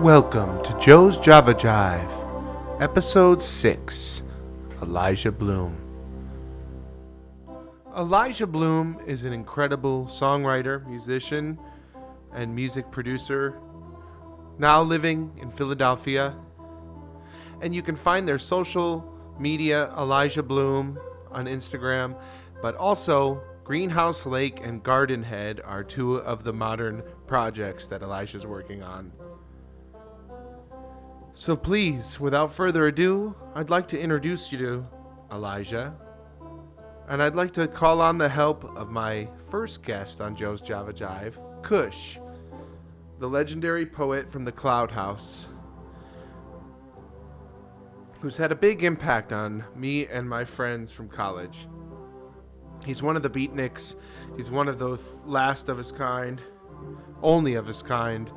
Welcome to Joe's Java Jive, Episode 6, Elijah Bloome. Elijah Bloome is an incredible songwriter, musician, and music producer, now living in Philadelphia. And you can find their social media, Elijah Bloome, on Instagram, but also GREENHOUSELAKE and GARTENHEAD are two of the modern projects that Elijah's working on. So please, without further ado, I'd like to introduce you to Elijah. And I'd like to call on the help of my first guest on Joe's Java Jive, Kush, the legendary poet from the Cloud House, who's had a big impact on me and my friends from college. He's one of the beatniks. He's one of those last of his kind, only of his kind.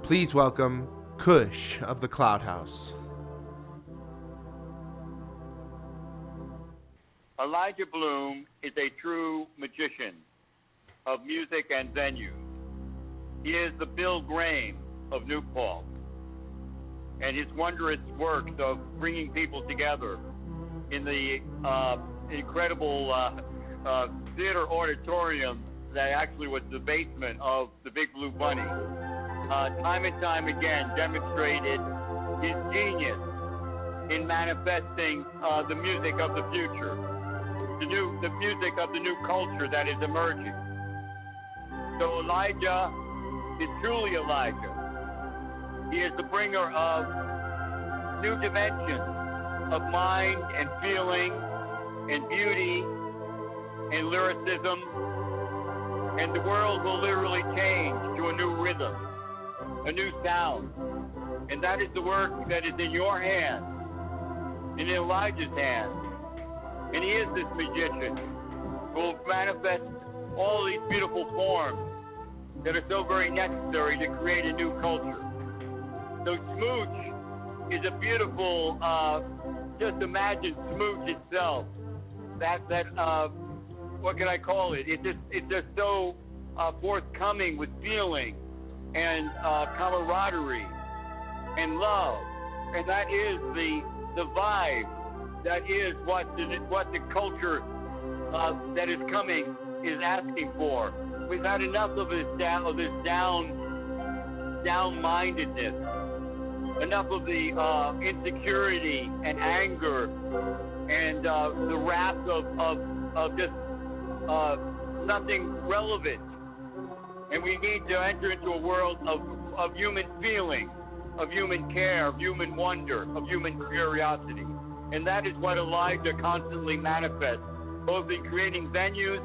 Please welcome Kush of the Cloud House. Elijah Bloome is a true magician of music and venues. He is the Bill Graham of New Paltz, and his wondrous works of bringing people together in the incredible theater auditorium that actually was the basement of the Big Blue Bunny, time and time again demonstrated his genius in manifesting the music of the future, the music of the new culture that is emerging. So Elijah is truly Elijah. He is the bringer of new dimensions of mind and feeling and beauty and lyricism, and the world will literally change to a new rhythm, a new sound. And that is the work that is in your hands, in Elijah's hands. And he is this magician who will manifest all these beautiful forms that are so very necessary to create a new culture. So SMOOCH is a beautiful, just imagine SMOOCH itself. What can I call it? It's just so forthcoming with feeling and camaraderie and love, and that is the vibe. That is what the culture that is coming is asking for. We've had enough of this down-mindedness, enough of the insecurity and anger and the wrath of just nothing relevant. And we need to enter into a world of human feeling, of human care, of human wonder, of human curiosity. And that is what Elijah constantly manifests, both in creating venues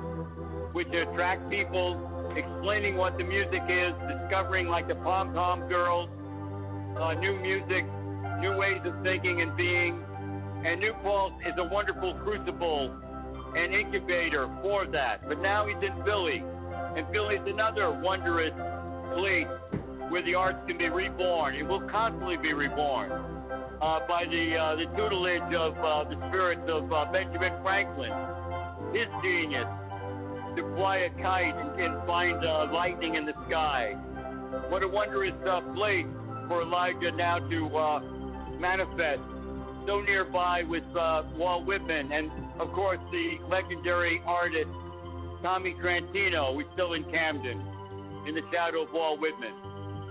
which attract people, explaining what the music is, discovering, like the Pom-Pom Girls, new music, new ways of thinking and being. And New Paltz is a wonderful crucible and incubator for that. But now he's in Philly, and Philly is another wondrous place where the arts can be reborn. It will constantly be reborn by the tutelage of the spirits of Benjamin Franklin, his genius to fly a kite and find lightning in the sky. What a wondrous place for Elijah now to manifest so nearby with Walt Whitman and, of course, the legendary artist Tommy Trantino, who's still in Camden, in the shadow of Walt Whitman.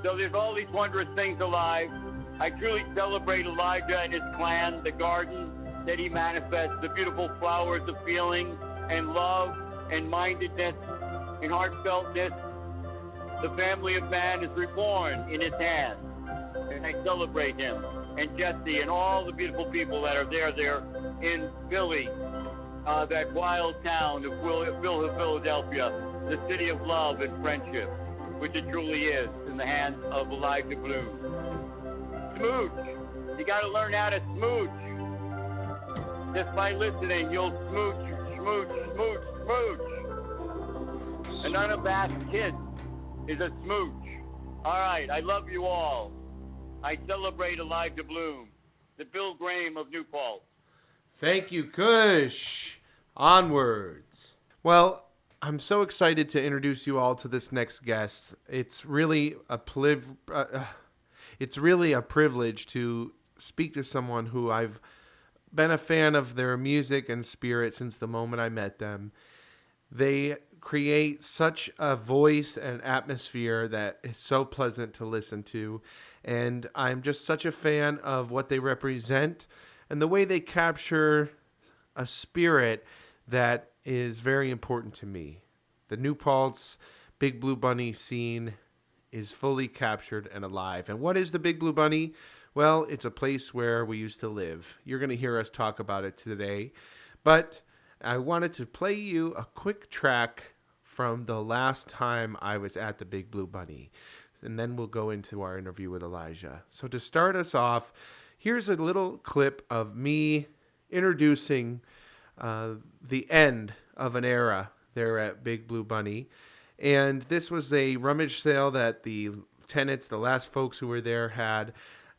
So there's all these wondrous things alive. I truly celebrate Elijah and his clan, the garden that he manifests, the beautiful flowers of feeling and love and mindedness and heartfeltness. The family of man is reborn in his hands, and I celebrate him and Jesse and all the beautiful people that are there in Philly, that wild town of Philadelphia, the city of love and friendship, which it truly is in the hands of Elijah Bloome. SMOOCH. You got to learn how to smooch. Just by listening, you'll smooch, smooch, smooch, smooch. An unabashed kiss is a smooch. All right, I love you all. I celebrate Elijah Bloome, the Bill Graham of New Paltz. Thank you, Kush. Onwards. Well, I'm so excited to introduce you all to this next guest. It's really it's really a privilege to speak to someone who I've been a fan of their music and spirit since the moment I met them. They create such a voice and atmosphere that is so pleasant to listen to. And I'm just such a fan of what they represent and the way they capture a spirit that is very important to me. The New Paltz Big Blue Bunny scene is fully captured and alive. And what is the Big Blue Bunny? Well, it's a place where we used to live. You're going to hear us talk about it today. But I wanted to play you a quick track from the last time I was at the Big Blue Bunny. And then we'll go into our interview with Elijah. So to start us off, here's a little clip of me introducing the end of an era there at Big Blue Bunny. And this was a rummage sale that the tenants, the last folks who were there, had.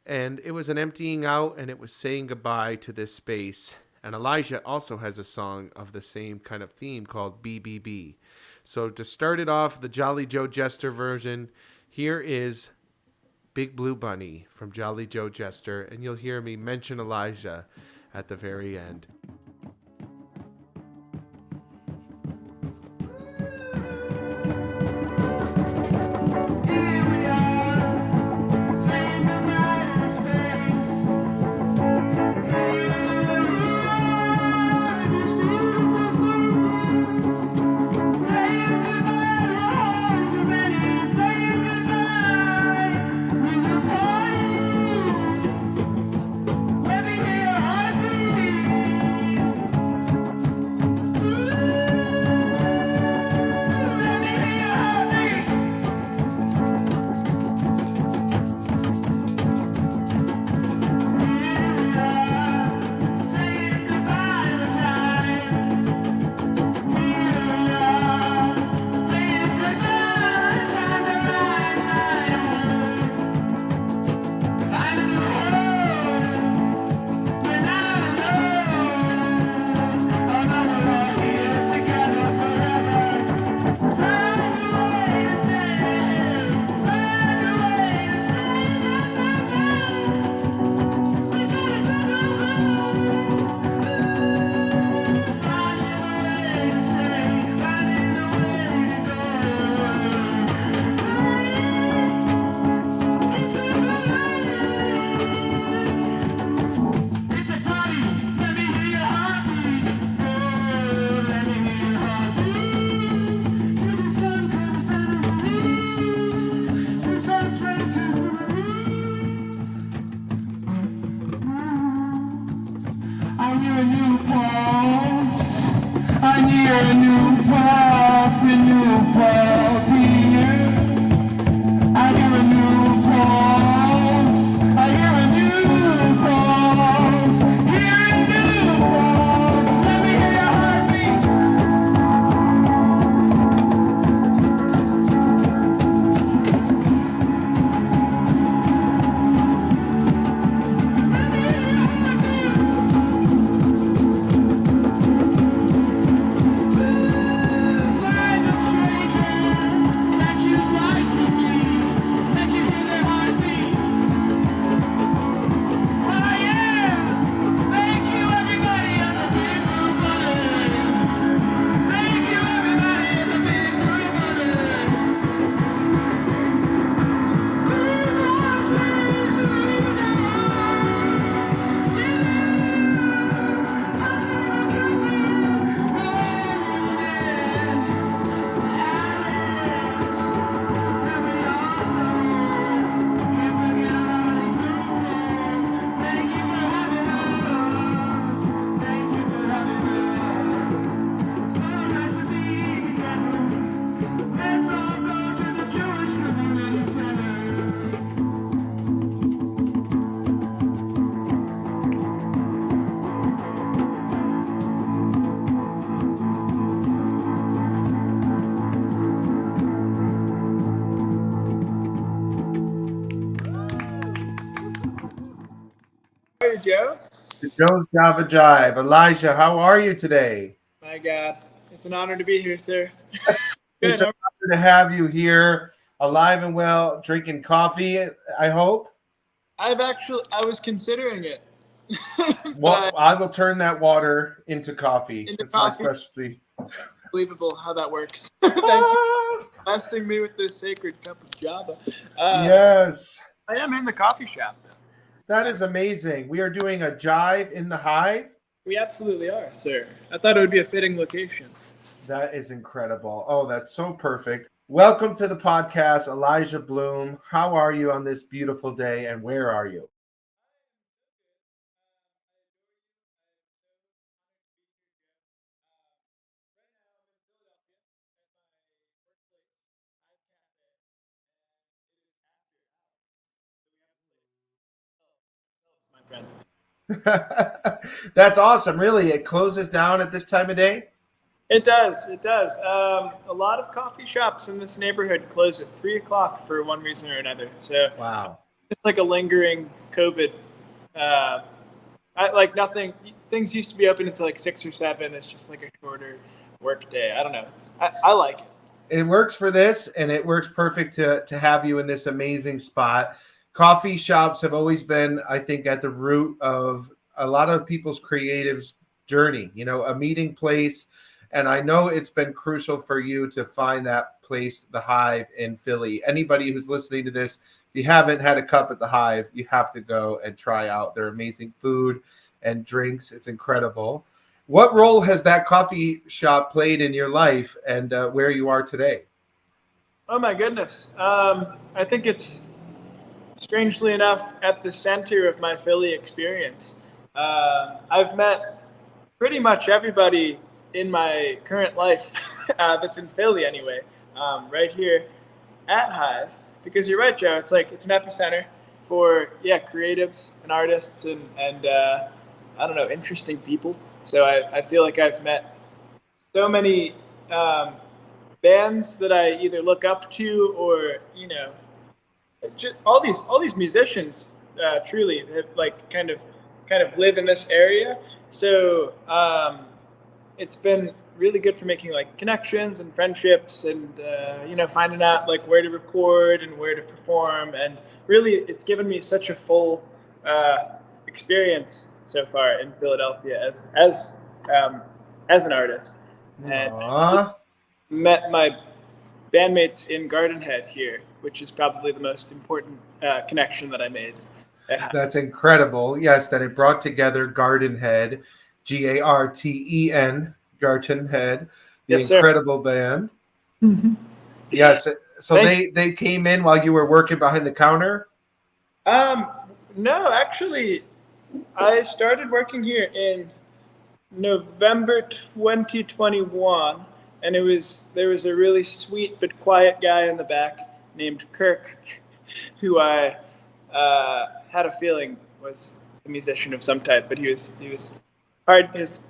And it was an emptying out, and it was saying goodbye to this space. And Elijah also has a song of the same kind of theme called BBB. So to start it off, the Jolly Joe Jester version, here is Big Blue Bunny from Jolly Joe Jester. And you'll hear me mention Elijah at the very end. Joe. Joe's Java Jive. Elijah, how are you today? My God, it's an honor to be here, sir. It's an honor to have you here, alive and well, drinking coffee, I hope. I was considering it. Well, I will turn that water into coffee. Into That's coffee. my specialty. Unbelievable how that works. Thank you for blessing me with this sacred cup of Java. Yes. I am in the coffee shop now. That is amazing. We are doing a Jive in the Hive. We absolutely are, sir. I thought it would be a fitting location. That is incredible. Oh, that's so perfect. Welcome to the podcast, Elijah Bloome. How are you on this beautiful day, and where are you? My friend. That's awesome. Really, it closes down at this time of day? It does. It does. A lot of coffee shops in this neighborhood close at 3 o'clock for one reason or another. So Wow. it's like a lingering COVID. Nothing. Things used to be open until like 6 or 7. It's just like a shorter work day. I don't know. I like it. It works for this, and it works perfect to have you in this amazing spot. Coffee shops have always been, I think, at the root of a lot of people's creative journey, a meeting place. And I know it's been crucial for you to find that place, the Hive in Philly. Anybody who's listening to this, if you haven't had a cup at the Hive, you have to go and try out their amazing food and drinks. It's incredible. What role has that coffee shop played in your life and where you are today? Oh my goodness. I think it's, strangely enough, at the center of my Philly experience. I've met pretty much everybody in my current life that's in Philly anyway, right here at Hive. Because you're right, Joe, it's an epicenter for creatives and artists and I don't know, interesting people. So I feel like I've met so many bands that I either look up to or just all these musicians truly have kind of live in this area. So it's been really good for making connections and friendships and finding out where to record and where to perform, and really it's given me such a full experience so far in Philadelphia as an artist. And Aww. met my bandmates in Gartenhead here, which is probably the most important connection that I made. That's incredible. Yes, that it brought together Gartenhead, Garten, Gartenhead, the Yes, sir. incredible band. Mm-hmm. Yes. So Thanks. they came in while you were working behind the counter? No, actually, I started working here in November 2021, and there was a really sweet but quiet guy in the back named Kirk, who I had a feeling was a musician of some type, but he was hard. He was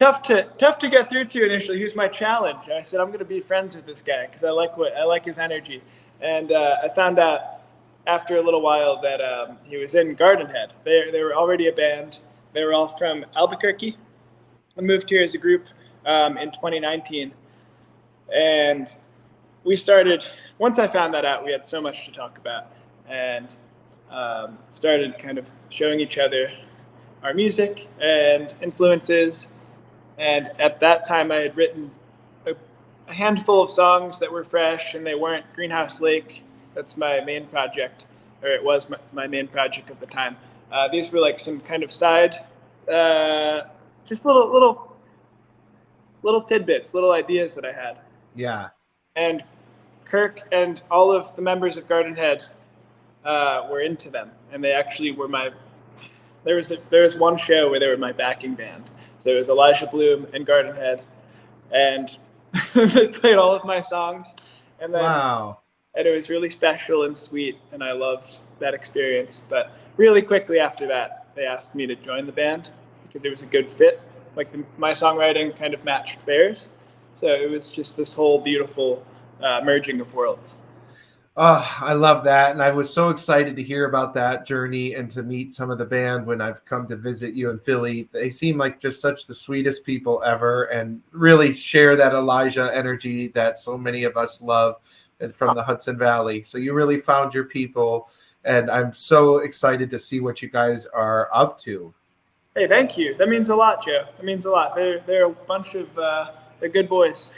tough to get through to initially. He was my challenge. I said I'm going to be friends with this guy because I like his energy, and I found out after a little while that he was in Gartenhead. They were already a band. They were all from Albuquerque. I moved here as a group in 2019, and we started. Once I found that out, we had so much to talk about, and started kind of showing each other our music and influences. And at that time, I had written a handful of songs that were fresh, and they weren't Greenhouselake. That's my main project, or it was my main project at the time. These were some kind of side, just little tidbits, little ideas that I had. Yeah. And Kirk and all of the members of Gartenhead were into them, and they actually were my. There was one show where they were my backing band. So it was Elijah Bloome and Gartenhead, and they played all of my songs. And then, Wow. And it was really special and sweet, and I loved that experience. But really quickly after that, they asked me to join the band because it was a good fit. My songwriting kind of matched theirs, so it was just this whole beautiful merging of worlds. Oh, I love that. And I was so excited to hear about that journey and to meet some of the band when I've come to visit you in Philly. They seem like just such the sweetest people ever and really share that Elijah energy that so many of us love and from the Hudson Valley. So you really found your people and I'm so excited to see what you guys are up to. Hey, thank you. That means a lot, Joe. That means a lot. They're a bunch of they're good boys.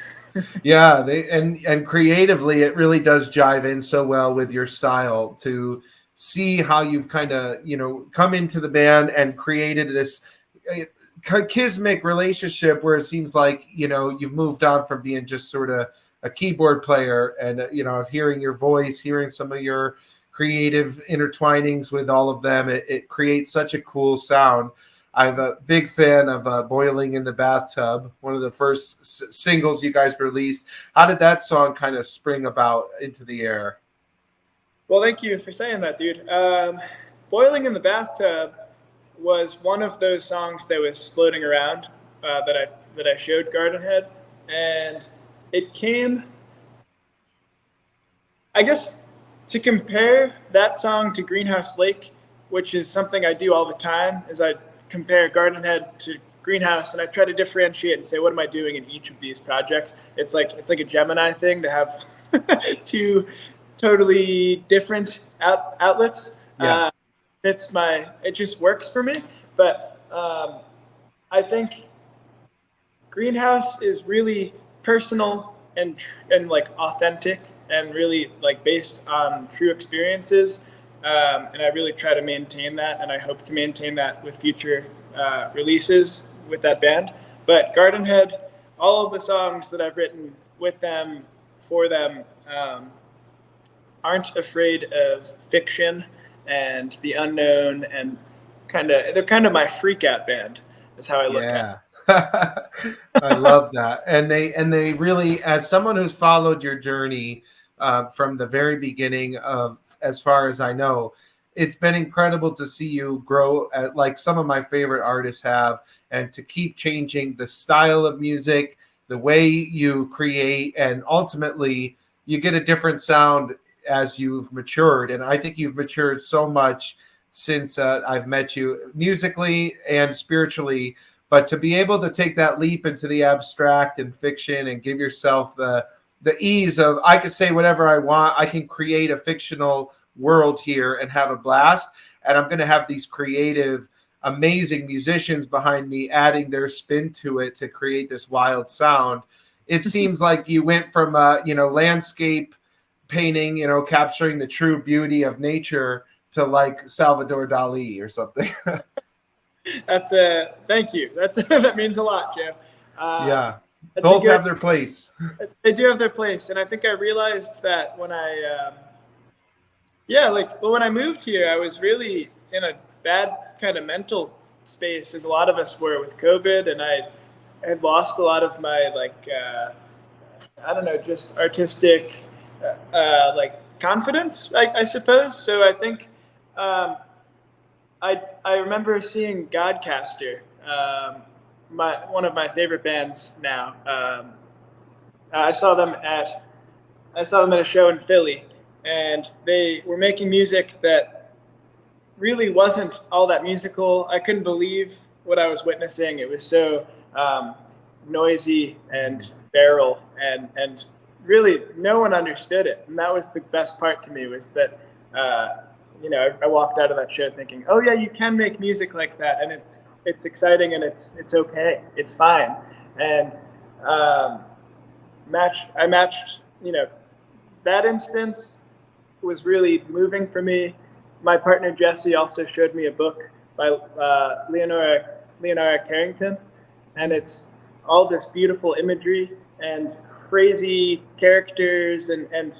Yeah, they and creatively, it really does jive in so well with your style to see how you've kind of come into the band and created this kismic relationship where it seems like you've moved on from being just sort of a keyboard player and of hearing your voice, hearing some of your creative intertwinings with all of them. It creates such a cool sound. I'm a big fan of Boiling in the Bathtub, one of the first singles you guys released. How did that song kind of spring about into the air? Well, thank you for saying that, dude. Boiling in the Bathtub was one of those songs that was floating around that I showed Gardenhead, and it came, I guess, to compare that song to Greenhouse Lake, which is something I do all the time, is I compare Gardenhead to Greenhouse, and I try to differentiate and say, what am I doing in each of these projects? It's like a Gemini thing to have two totally different outlets. Yeah. It just works for me. But I think Greenhouse is really personal and like authentic and really like based on true experiences. And I really try to maintain that, and I hope to maintain that with future releases with that band. But Gardenhead, all of the songs that I've written with them, for them, aren't afraid of fiction and the unknown, and they're kind of my freak out band, is how I look at it. I love that. And they really, as someone who's followed your journey from the very beginning of, as far as I know, it's been incredible to see you grow like some of my favorite artists have, and to keep changing the style of music, the way you create, and ultimately you get a different sound as you've matured. And I think you've matured so much since I've met you, musically and spiritually. But to be able to take that leap into the abstract and fiction and give yourself the ease of, I can say whatever I want, I can create a fictional world here and have a blast. And I'm going to have these creative, amazing musicians behind me adding their spin to it to create this wild sound. It seems like you went from landscape painting, capturing the true beauty of nature, to like Salvador Dali or something. Thank you. That means a lot, Joe. Yeah. Both have their place. They do have their place. And I think I realized that when when I moved here, I was really in a bad kind of mental space, as a lot of us were with COVID. And I had lost a lot of my, just artistic, confidence, I suppose. So I think I remember seeing Godcaster, one of my favorite bands now. I saw them at a show in Philly, and they were making music that really wasn't all that musical. I couldn't believe what I was witnessing. It was so noisy and feral, and really no one understood it. And that was the best part to me, was that I walked out of that show thinking, oh yeah, you can make music like that, and it's exciting, and it's okay, it's fine. And I matched, that instance was really moving for me. My partner Jesse also showed me a book by Leonora Carrington, and it's all this beautiful imagery and crazy characters, and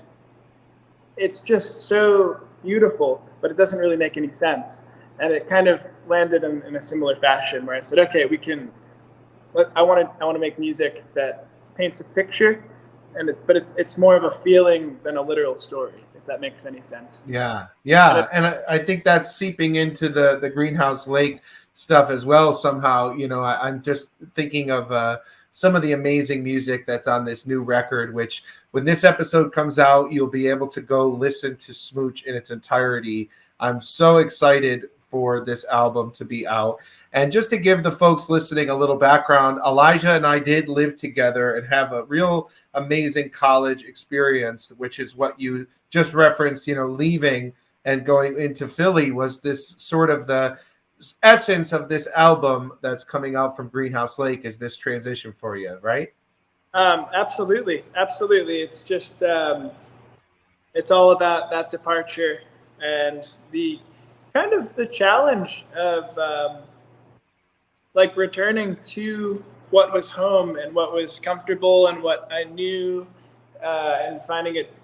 it's just so beautiful, but it doesn't really make any sense. And it kind of landed in a similar fashion, where I said, okay, I want to make music that paints a picture, and it's more of a feeling than a literal story, if that makes any sense. Yeah. And I think that's seeping into the Greenhouse Lake stuff as well somehow. I'm just thinking of some of the amazing music that's on this new record, which when this episode comes out, you'll be able to go listen to SMOOCH in its entirety. I'm so excited for this album to be out. And just to give the folks listening a little background, Elijah and I did live together and have a real amazing college experience, which is what you just referenced, leaving and going into Philly was this sort of the essence of this album that's coming out from Greenhouse Lake is this transition for you, right? Absolutely. It's just, it's all about that departure and the kind of the challenge of like returning to what was home and what was comfortable and what I knew, and finding it,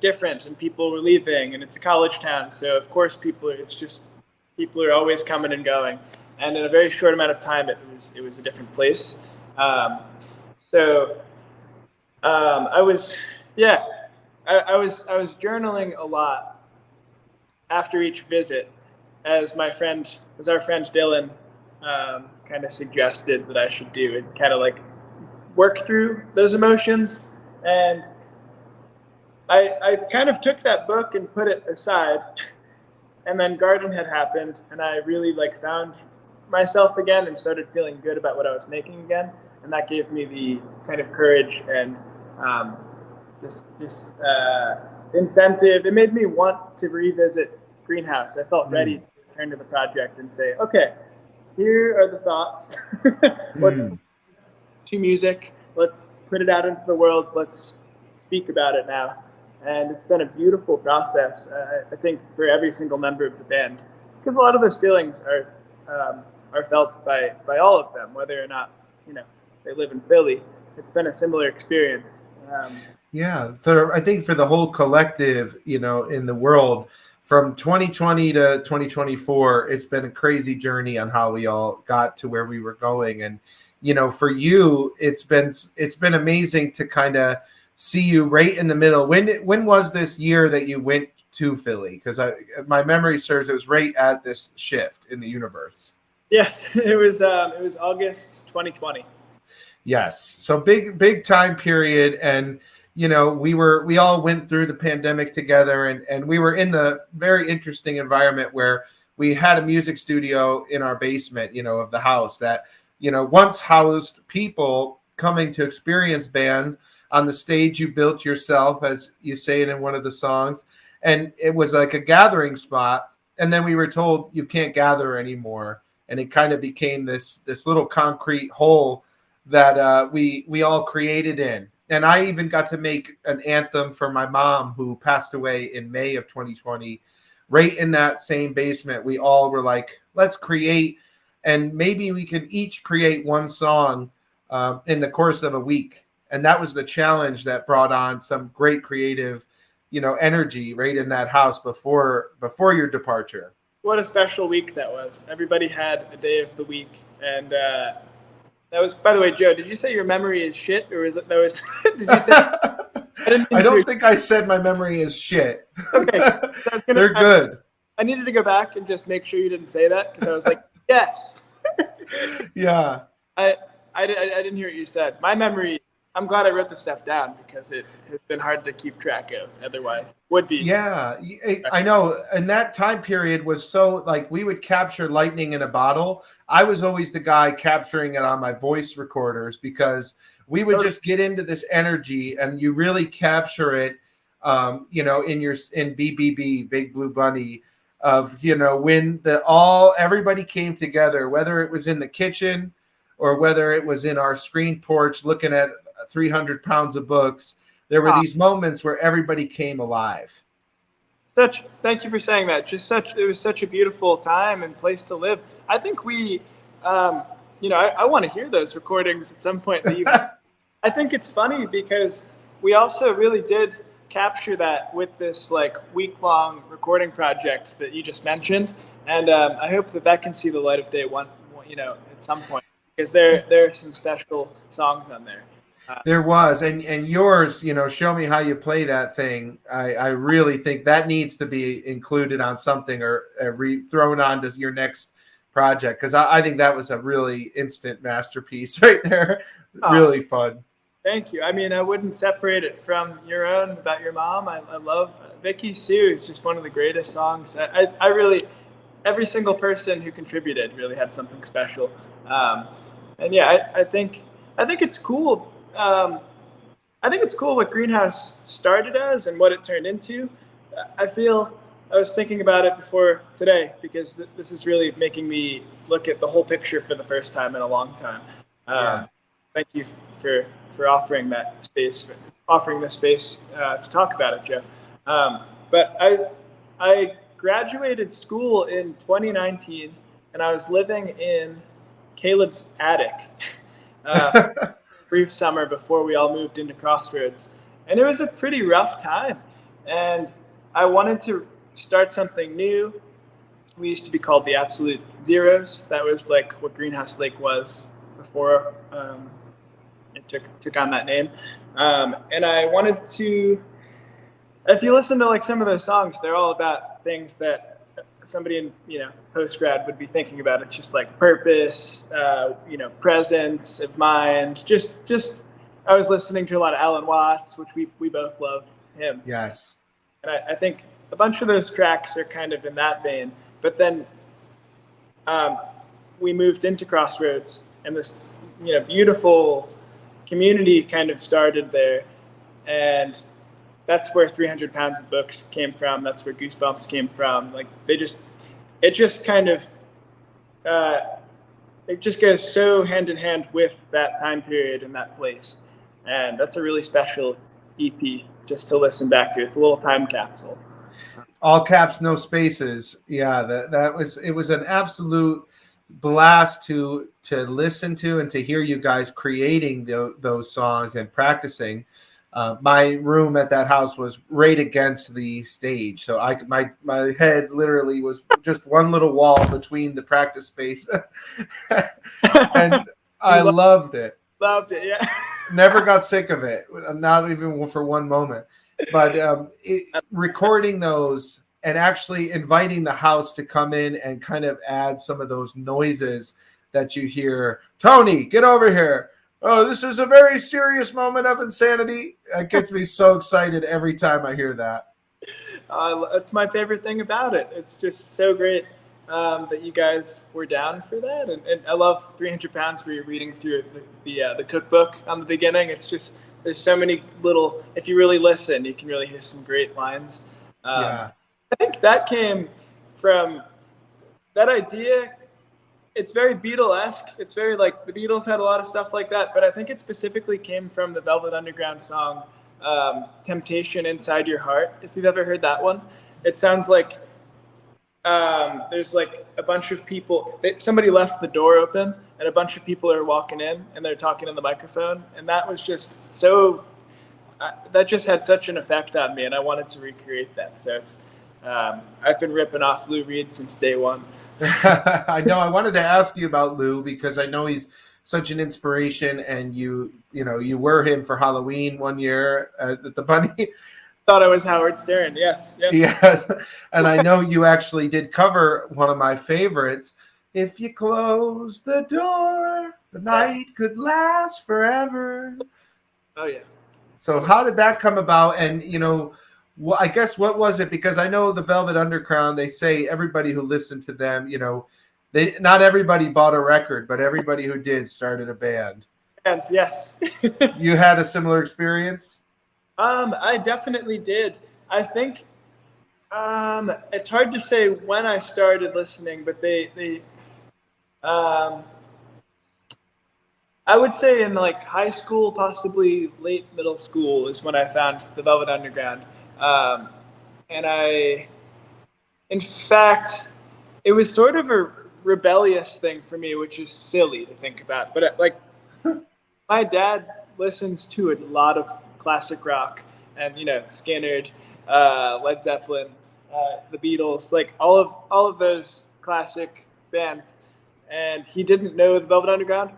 different, and people were leaving, and it's a college town, so of course people are always coming and going, and in a very short amount of time it was a different place. I was journaling a lot after each visit, as our friend Dylan kind of suggested that I should do, and kind of like work through those emotions. And I kind of took that book and put it aside, and then Gardenhead happened, and I really like found myself again and started feeling good about what I was making again, and that gave me the kind of courage and this incentive. It made me want to revisit Greenhouse. I felt ready to return to the project and say, okay, here are the thoughts. Let's to music. Let's put it out into the world. Let's speak about it now. And it's been a beautiful process, I think, for every single member of the band, because a lot of those feelings are felt by all of them, whether or not they live in Philly. It's been a similar experience. So I think for the whole collective, in the world, from 2020 to 2024, it's been a crazy journey on how we all got to where we were going. And, for you, it's been amazing to kind of see you right in the middle. When was this year that you went to Philly? Because my memory serves it was right at this shift in the universe. Yes, it was August 2020. Yes. So big time period. And, we all went through the pandemic together, and we were in the very interesting environment where we had a music studio in our basement, of the house that, once housed people coming to experience bands on the stage you built yourself, as you say it in one of the songs. And it was like a gathering spot. And then we were told you can't gather anymore. And it kind of became this little concrete hole that we all created in. And I even got to make an anthem for my mom, who passed away in May of 2020. Right in that same basement, we all were like, let's create, and maybe we can each create one song in the course of a week. And that was the challenge that brought on some great creative, energy right in that house before your departure. What a special week that was. Everybody had a day of the week, and that was, by the way, Joe, did you say your memory is shit, or did you say? I don't think I said my memery is shit. Okay. They're good. I needed to go back and just make sure you didn't say that, because I was like, yes. Yeah. I didn't hear what you said. My memory, I'm glad I wrote this stuff down, because it has been hard to keep track of. Otherwise, would be. Yeah, I know. And that time period was so, like, we would capture lightning in a bottle. I was always the guy capturing it on my voice recorders, because we would just get into this energy, and you really capture it, in BBB, Big Blue Bunny, of, when everybody came together, whether it was in the kitchen or whether it was in our screen porch looking at 300 pounds of books. There were these moments where everybody came alive. Thank you for saying that. It was such a beautiful time and place to live. I think we, I want to hear those recordings at some point. I think it's funny because we also really did capture that with this like week-long recording project that you just mentioned. And I hope that can see the light of day at some point, because there are some special songs on there. There was, and yours, Show Me How You Play That Thing. I really think that needs to be included on something or thrown onto your next project, because I think that was a really instant masterpiece right there. Really fun. Thank you. I mean, I wouldn't separate it from your own about your mom. I love Vicky Sue. It's just one of the greatest songs. I really, every single person who contributed really had something special. And yeah, I think it's cool. I think it's cool what Greenhouse started as and what it turned into. I feel was thinking about it before today because this is really making me look at the whole picture for the first time in a long time. Thank you for offering that space, offering this space to talk about it, Joe. But I graduated school in 2019, and I was living in Caleb's attic brief summer before we all moved into Crossroads. And it was a pretty rough time. And I wanted to start something new. We used to be called the Absolute Zeros. That was like what Greenhouse Lake was before it took on that name. And I wanted to, if you listen to like some of those songs, they're all about things that somebody in, post-grad would be thinking about. It's just like purpose, presence of mind. Just I was listening to a lot of Alan Watts, which we both love him. Yes. And I think a bunch of those tracks are kind of in that vein. But then we moved into Crossroads, and this beautiful community kind of started there. And that's where 300 Pounds of Books came from. That's where Goosebumps came from. Like it just kind of, it just goes so hand in hand with that time period and that place. And that's a really special EP just to listen back to. It's a little time capsule. All caps, no spaces. Yeah, it was an absolute blast to listen to and to hear you guys creating those songs and practicing. My room at that house was right against the stage, so my head literally was just one little wall between the practice space, and I loved it. Loved it, yeah. Never got sick of it, not even for one moment. But recording those and actually inviting the house to come in and kind of add some of those noises that you hear. Tony, get over here. Oh, this is a very serious moment of insanity. It gets me so excited every time I hear that. That's my favorite thing about it. It's just so great that you guys were down for that. And I love 300 Pounds where you're reading through the cookbook on the beginning. It's just, there's so many little, if you really listen, you can really hear some great lines. Yeah. I think that came from that idea. It's very Beatle-esque. It's very like the Beatles had a lot of stuff like that, but I think it specifically came from the Velvet Underground song Temptation Inside Your Heart, if you've ever heard that one. It sounds like there's like a bunch of people, somebody left the door open and a bunch of people are walking in and they're talking in the microphone, and that was just so, that just had such an effect on me, and I wanted to recreate that. So it's, I've been ripping off Lou Reed since day one. I know. I wanted to ask you about Lou because I know he's such an inspiration, and you were him for Halloween one year at the Bunny. Thought I was Howard Stern. Yes. Yes, and I know you actually did cover one of my favorites. If you close the door, the night could last forever. Oh yeah. So how did that come about? And well, I guess what was it? Because I know the Velvet Underground, they say everybody who listened to them, not everybody bought a record, but everybody who did started a band. And yes. You had a similar experience? I definitely did. I think it's hard to say when I started listening, but I would say in like high school, possibly late middle school is when I found the Velvet Underground. And in fact, it was sort of a rebellious thing for me, which is silly to think about. But my dad listens to a lot of classic rock and, Skynyrd, Led Zeppelin, the Beatles, like all of those classic bands. And he didn't know the Velvet Underground.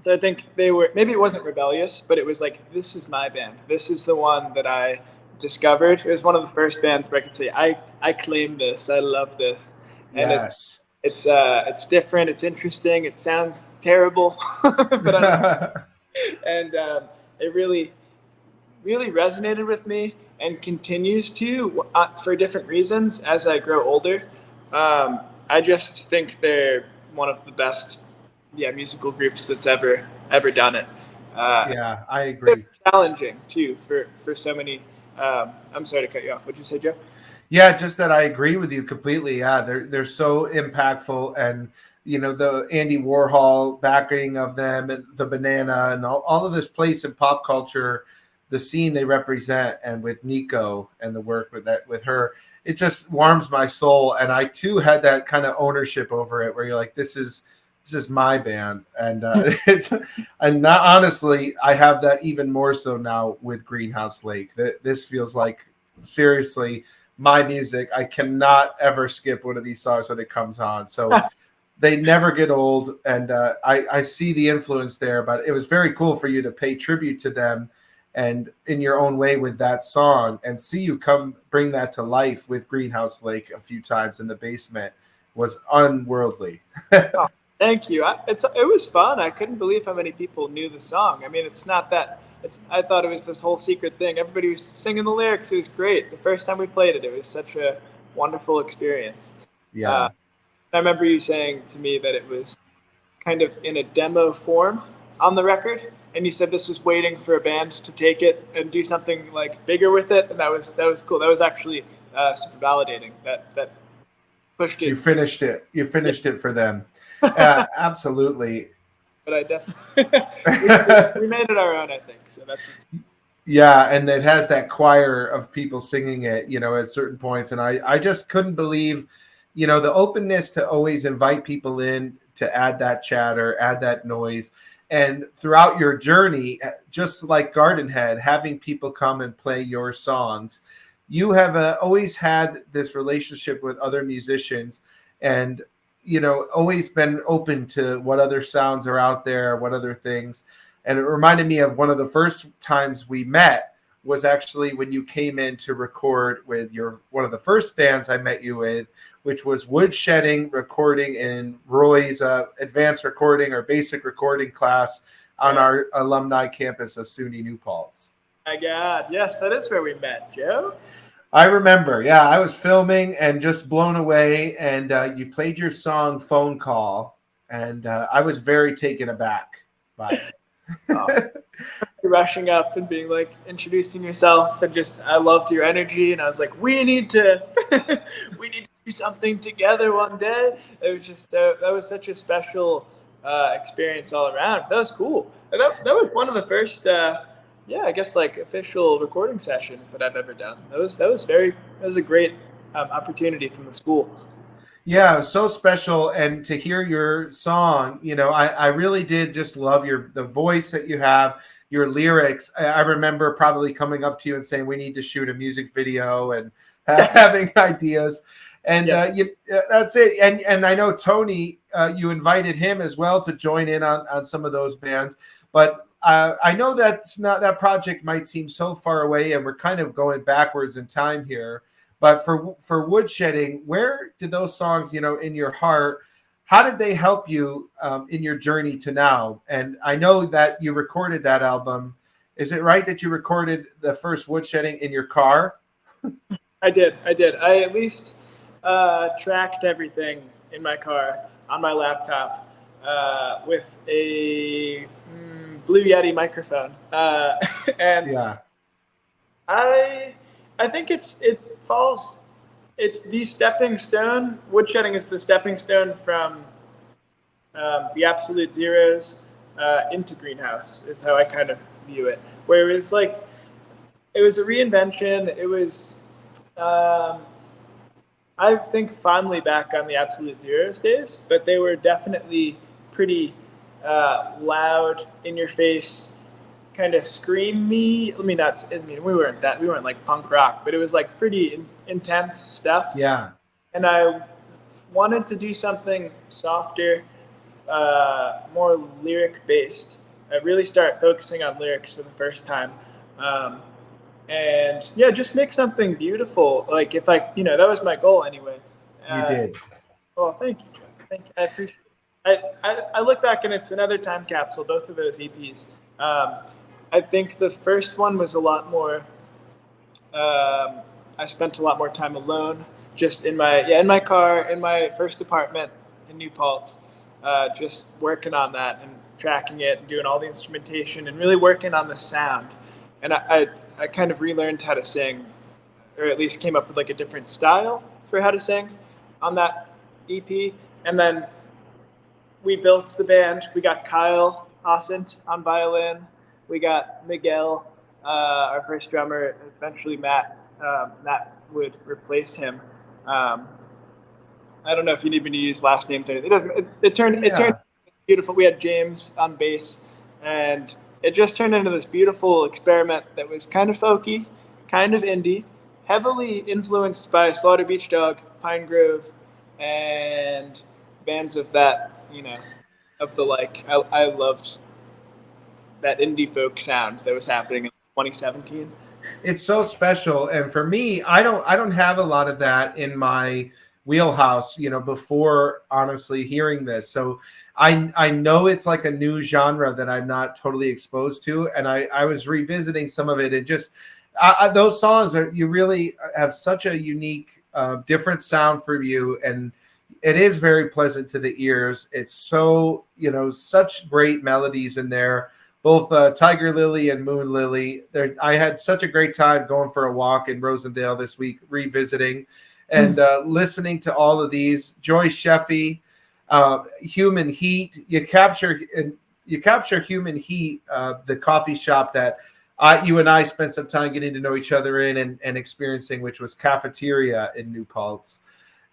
So I think maybe it wasn't rebellious, but it was like, this is my band. This is the one that I discovered. It was one of the first bands where I could say, I claim this, I love this. And yes. It's different, it's interesting, it sounds terrible, but it really, really resonated with me and continues to for different reasons as I grow older. I just think they're one of the best musical groups that's ever done it. Yeah, I agree. Challenging too for so many I'm sorry to cut you off. What'd you say, Joe? Yeah, just that I agree with you completely. Yeah, they're so impactful, and the Andy Warhol backing of them, and the banana, and all of this place in pop culture, the scene they represent, and with Nico and the work with her, it just warms my soul. And I too had that kind of ownership over it, where you're like, this is my band, and it's and not honestly, I have that even more so now with Greenhouse Lake. This feels like seriously my music. I cannot ever skip one of these songs when it comes on. So they never get old, and I see the influence there. But it was very cool for you to pay tribute to them, and in your own way with that song, and see you come bring that to life with Greenhouse Lake a few times in the basement was unworldly. Oh, thank you. It was fun. I couldn't believe how many people knew the song. I mean, it's not that. I thought it was this whole secret thing. Everybody was singing the lyrics. It was great. The first time we played it, it was such a wonderful experience. Yeah. I remember you saying to me that it was kind of in a demo form on the record, and you said this was waiting for a band to take it and do something like bigger with it, and that was cool. That was actually super validating. That pushed it. You finished it. You finished it for them. Absolutely. But I definitely we made it our own, I think. So that's yeah, and it has that choir of people singing it, at certain points, and I just couldn't believe, the openness to always invite people in to add that chatter, add that noise, and throughout your journey, just like Gardenhead, having people come and play your songs, you have always had this relationship with other musicians, and always been open to what other sounds are out there, what other things. And it reminded me of one of the first times we met was actually when you came in to record with one of the first bands I met you with, which was Woodshedding, recording in Roy's advanced recording or basic recording class on our alumni campus of SUNY New Paltz. My God, yes, that is where we met, Joe. I remember. Yeah, I was filming and just blown away, and you played your song "Phone Call," and I was very taken aback by it. Rushing up and being like, introducing yourself, and just I loved your energy, and I was like, we need to do something together one day. It was just that was such a special experience all around. That was cool. And that was one of the first. I guess like official recording sessions that I've ever done. That was a great opportunity from the school. Yeah, it was so special, and to hear your song, I really did just love the voice that you have, your lyrics. I remember probably coming up to you and saying we need to shoot a music video and having ideas, and that's it. And I know Tony, you invited him as well to join in on some of those bands, but. I know that project might seem so far away, and we're kind of going backwards in time here. But for Woodshedding, where did those songs, in your heart, how did they help you in your journey to now? And I know that you recorded that album. Is it right that you recorded the first Woodshedding in your car? I did. I at least tracked everything in my car on my laptop with a Blue Yeti microphone, and yeah, I think it's the stepping stone. Woodshedding is the stepping stone from the Absolute Zeros into Greenhouse is how I kind of view it. Where it was like it was a reinvention. It was I think fondly back on the Absolute Zeros days, but they were definitely pretty loud, in your face, kind of screamy. We weren't like punk rock, but it was like pretty intense stuff. Yeah. And I wanted to do something softer, more lyric based. I really start focusing on lyrics for the first time. And just make something beautiful. Like if that was my goal anyway. You did. Well, thank you, Joe. Thank you. I appreciate it. I look back and it's another time capsule, both of those EPs. I think the first one was a lot more, I spent a lot more time alone, just in my car, in my first apartment in New Paltz, just working on that and tracking it and doing all the instrumentation and really working on the sound. And I kind of relearned how to sing, or at least came up with like a different style for how to sing on that EP. And then we built the band. We got Kyle Ossent on violin. We got Miguel, our first drummer. Eventually, Matt would replace him. I don't know if you need me to use last names or anything. It doesn't. It turned beautiful. We had James on bass, and it just turned into this beautiful experiment that was kind of folky, kind of indie, heavily influenced by Slaughter Beach Dog, Pine Grove, and bands of that, of the like. I loved that indie folk sound that was happening in 2017. It's so special, and for me, I don't have a lot of that in my wheelhouse, before honestly hearing this. So I know it's like a new genre that I'm not totally exposed to, and I was revisiting some of it, and just those songs you really have such a unique, different sound for you, and it is very pleasant to the ears. It's so, such great melodies in there. Both Tiger Lily and Moon Lily. I had such a great time going for a walk in Rosendale this week, revisiting and listening to all of these. Joy Sheffy, Human Heat. You capture Human Heat, the coffee shop that you and I spent some time getting to know each other in and experiencing, which was Cafeteria in New Paltz.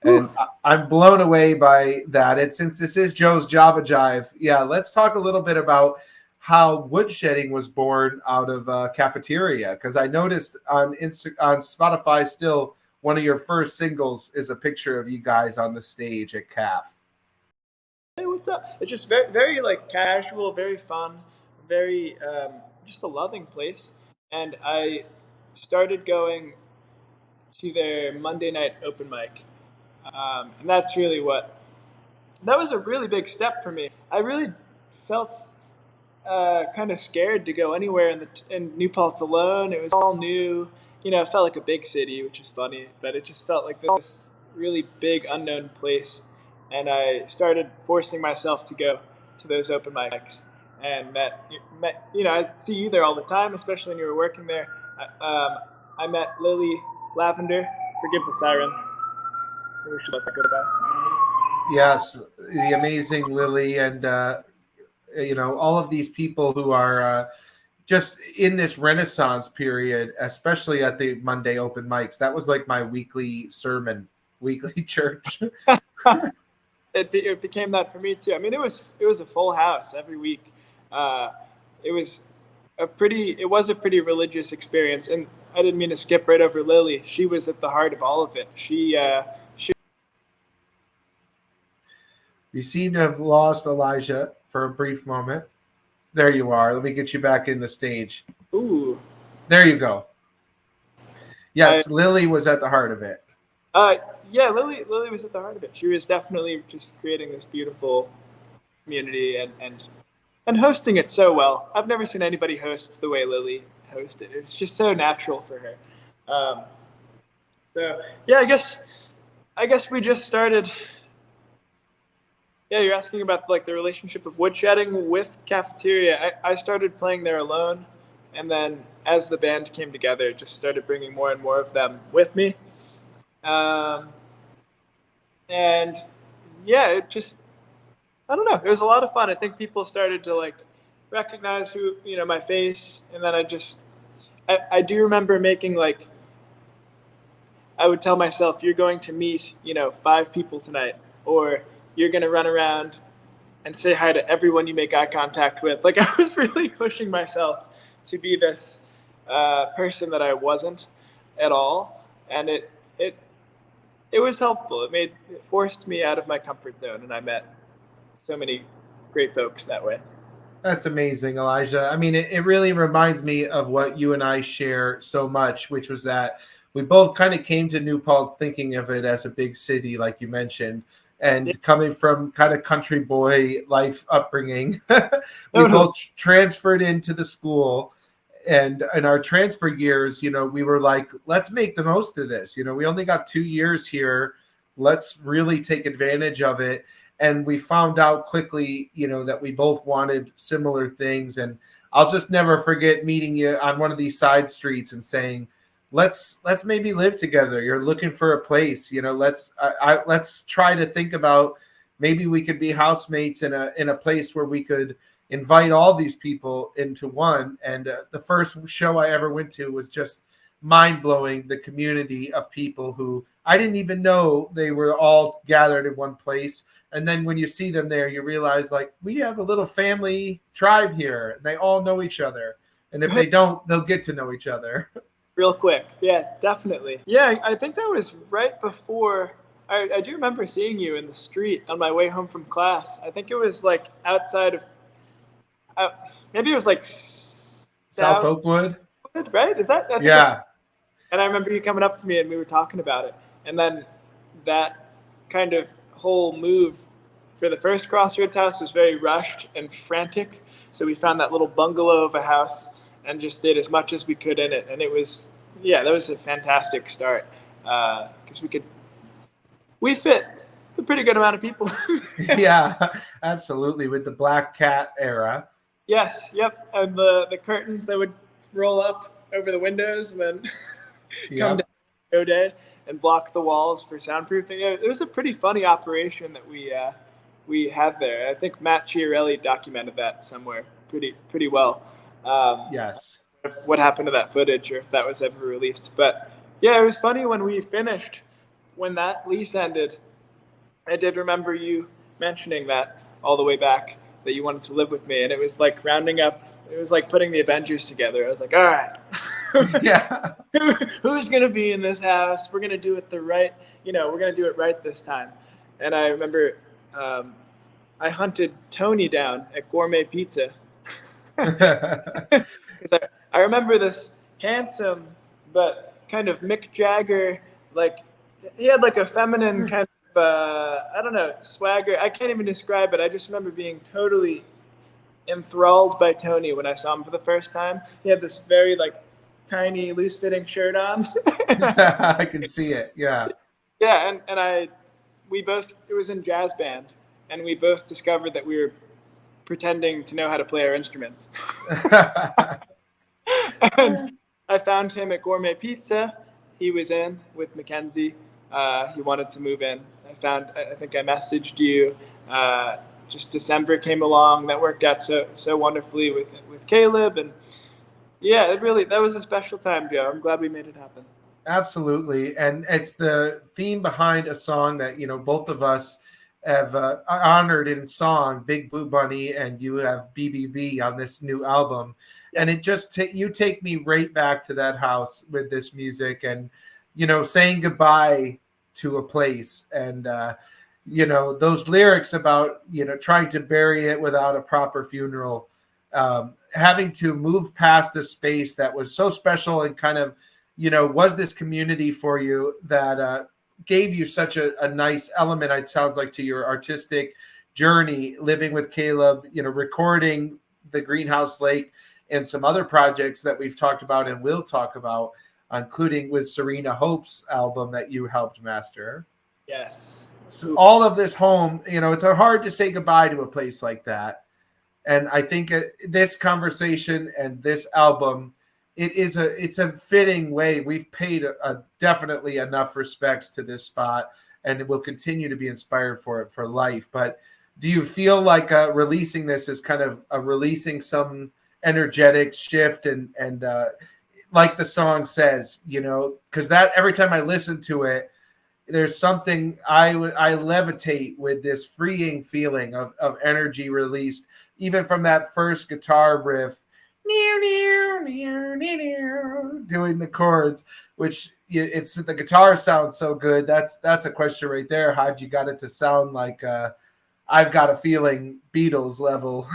And I'm blown away by that. And since this is Joe's Java Jive, let's talk a little bit about how Woodshedding was born out of Cafeteria, because I noticed on Spotify still one of your first singles is a picture of you guys on the stage at CAF. Hey, what's up? It's just very, very like casual, very fun, very just a loving place. And I started going to their Monday night open mic, and that's really that was a really big step for me. I really felt kind of scared to go anywhere in New Paltz alone. It was all new, it felt like a big city, which is funny, but it just felt like this really big unknown place. And I started forcing myself to go to those open mics, and met I see you there all the time, especially when you were working there. I met Lily Lavender. Forgive the siren. Maybe we should let that go by. Yes, the amazing Lily, and all of these people who are just in this Renaissance period, especially at the Monday open mics. That was like my weekly sermon, weekly church. It became that for me too. I mean, it was a full house every week. It was a pretty religious experience, and I didn't mean to skip right over Lily. She was at the heart of all of it. We seem to have lost Elijah for a brief moment. There you are. Let me get you back in the stage. Ooh. There you go. Yes, Lily was at the heart of it. Lily was at the heart of it. She was definitely just creating this beautiful community and hosting it so well. I've never seen anybody host the way Lily hosted. It's just so natural for her. I guess we just started. Yeah, you're asking about like the relationship of Woodshedding with Cafeteria. I started playing there alone, and then as the band came together, just started bringing more and more of them with me. It just, I don't know. It was a lot of fun. I think people started to like recognize who, my face, and then I do remember making like, I would tell myself, you're going to meet, 5 people tonight, or you're going to run around and say hi to everyone you make eye contact with. Like, I was really pushing myself to be this person that I wasn't at all. And it was helpful. It forced me out of my comfort zone, and I met so many great folks that way. That's amazing, Elijah. I mean, it really reminds me of what you and I share so much, which was that we both kind of came to New Paltz thinking of it as a big city, like you mentioned. And coming from kind of country boy life upbringing, we both transferred into the school. And in our transfer years, we were like, let's make the most of this. We only got 2 years here. Let's really take advantage of it. And we found out quickly, that we both wanted similar things. And I'll just never forget meeting you on one of these side streets and saying, let's maybe live together. You're looking for a place, let's try to think about maybe we could be housemates in a place where we could invite all these people into one. And the first show I ever went to was just mind-blowing. The community of people who I didn't even know they were all gathered in one place. And then when you see them there, you realize, like, we have a little family tribe here, and they all know each other. And if they don't, they'll get to know each other. Real quick. Yeah, definitely. Yeah, I think that was right before. I do remember seeing you in the street on my way home from class. I think it was like outside of, maybe it was like South Oakwood, right? Is that? Yeah. And I remember you coming up to me and we were talking about it. And then that kind of whole move for the first Crossroads house was very rushed and frantic. So we found that little bungalow of a house and just did as much as we could in it. And it was, that was a fantastic start, because we fit a pretty good amount of people. Yeah, absolutely. With the Black Cat era. Yes, yep. And the curtains that would roll up over the windows and then come down show day and block the walls for soundproofing. It was a pretty funny operation that we had there. I think Matt Chiarelli documented that somewhere pretty well. Yes. What happened to that footage, or if that was ever released. But yeah, it was funny when we finished, when that lease ended. I did remember you mentioning that all the way back, that you wanted to live with me, and it was like rounding up. It was like putting the Avengers together. I was like, all right, yeah, who's gonna be in this house? We're gonna do it we're gonna do it right this time. And I remember I hunted Tony down at Gourmet Pizza. Because I remember this handsome but kind of Mick Jagger, like he had like a feminine kind of I don't know, swagger. I can't even describe it. I just remember being totally enthralled by Tony when I saw him for the first time. He had this very like tiny loose fitting shirt on. I can see it. Yeah. Yeah, and we both, it was in jazz band, and we both discovered that we were pretending to know how to play our instruments. And I found him at Gourmet Pizza. He was in with Mackenzie. He wanted to move in. I think I messaged you. Just December came along. That worked out so wonderfully with Caleb. And yeah, that was a special time, Joe. I'm glad we made it happen. Absolutely. And it's the theme behind a song that, both of us have honored in song, Big Blue Bunny, and you have BBB on this new album. Yes. And it just, you take me right back to that house with this music and, saying goodbye to a place. And, those lyrics about, trying to bury it without a proper funeral, having to move past the space that was so special and kind of, was this community for you that gave you such a nice element, it sounds like, to your artistic journey, living with Caleb, recording the Greenhouse Lake and some other projects that we've talked about and will talk about, including with Serena Hope's album that you helped master. Yes. So all of this home, it's hard to say goodbye to a place like that. And I think this conversation and this album, it's a fitting way. We've paid definitely enough respects to this spot, and it will continue to be inspired for it for life. But do you feel like releasing this is kind of releasing some energetic shift and like the song says, because that every time I listen to it, there's something I levitate with this freeing feeling of energy released, even from that first guitar riff. Doing the chords, which it's the guitar sounds so good. That's a question right there. How'd you got it to sound like I've Got a Feeling Beatles level?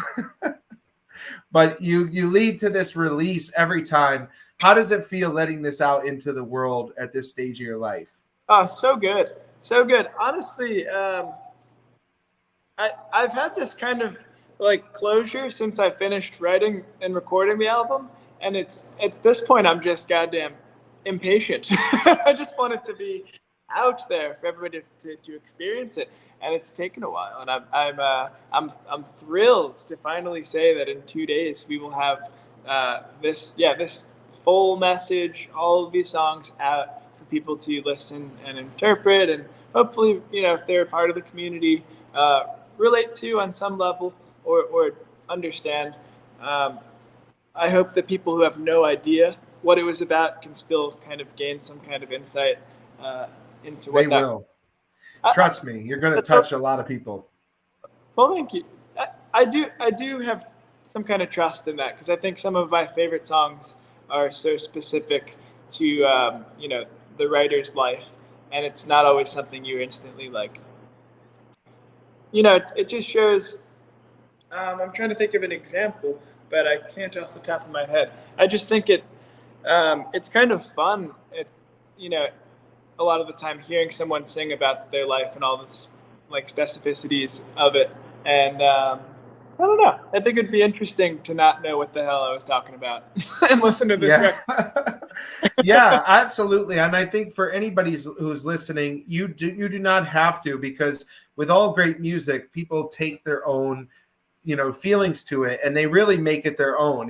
But you lead to this release every time. How does it feel letting this out into the world at this stage of your life? Oh, so good. Honestly, I've had this kind of like closure since I finished writing and recording the album, and it's at this point I'm just goddamn impatient. I just want it to be out there for everybody to experience it, and it's taken a while. And I'm thrilled to finally say that in 2 days we will have this full message, all of these songs out for people to listen and interpret, and hopefully, if they're a part of the community, relate to on some level or understand. I hope that people who have no idea what it was about can still kind of gain some kind of insight into what They will. Trust me, you're going to touch a lot of people. Well, thank you. I do have some kind of trust in that, because I think some of my favorite songs are so specific to the writer's life, and it's not always something you instantly like. It just shows. I'm trying to think of an example, but I can't off the top of my head. I just think it's kind of fun. A lot of the time hearing someone sing about their life and all this like specificities of it. And I don't know. I think it'd be interesting to not know what the hell I was talking about and listen to this record. Yeah, absolutely. And I think for anybody who's listening, you do not have to, because with all great music, people take their own, feelings to it, and they really make it their own.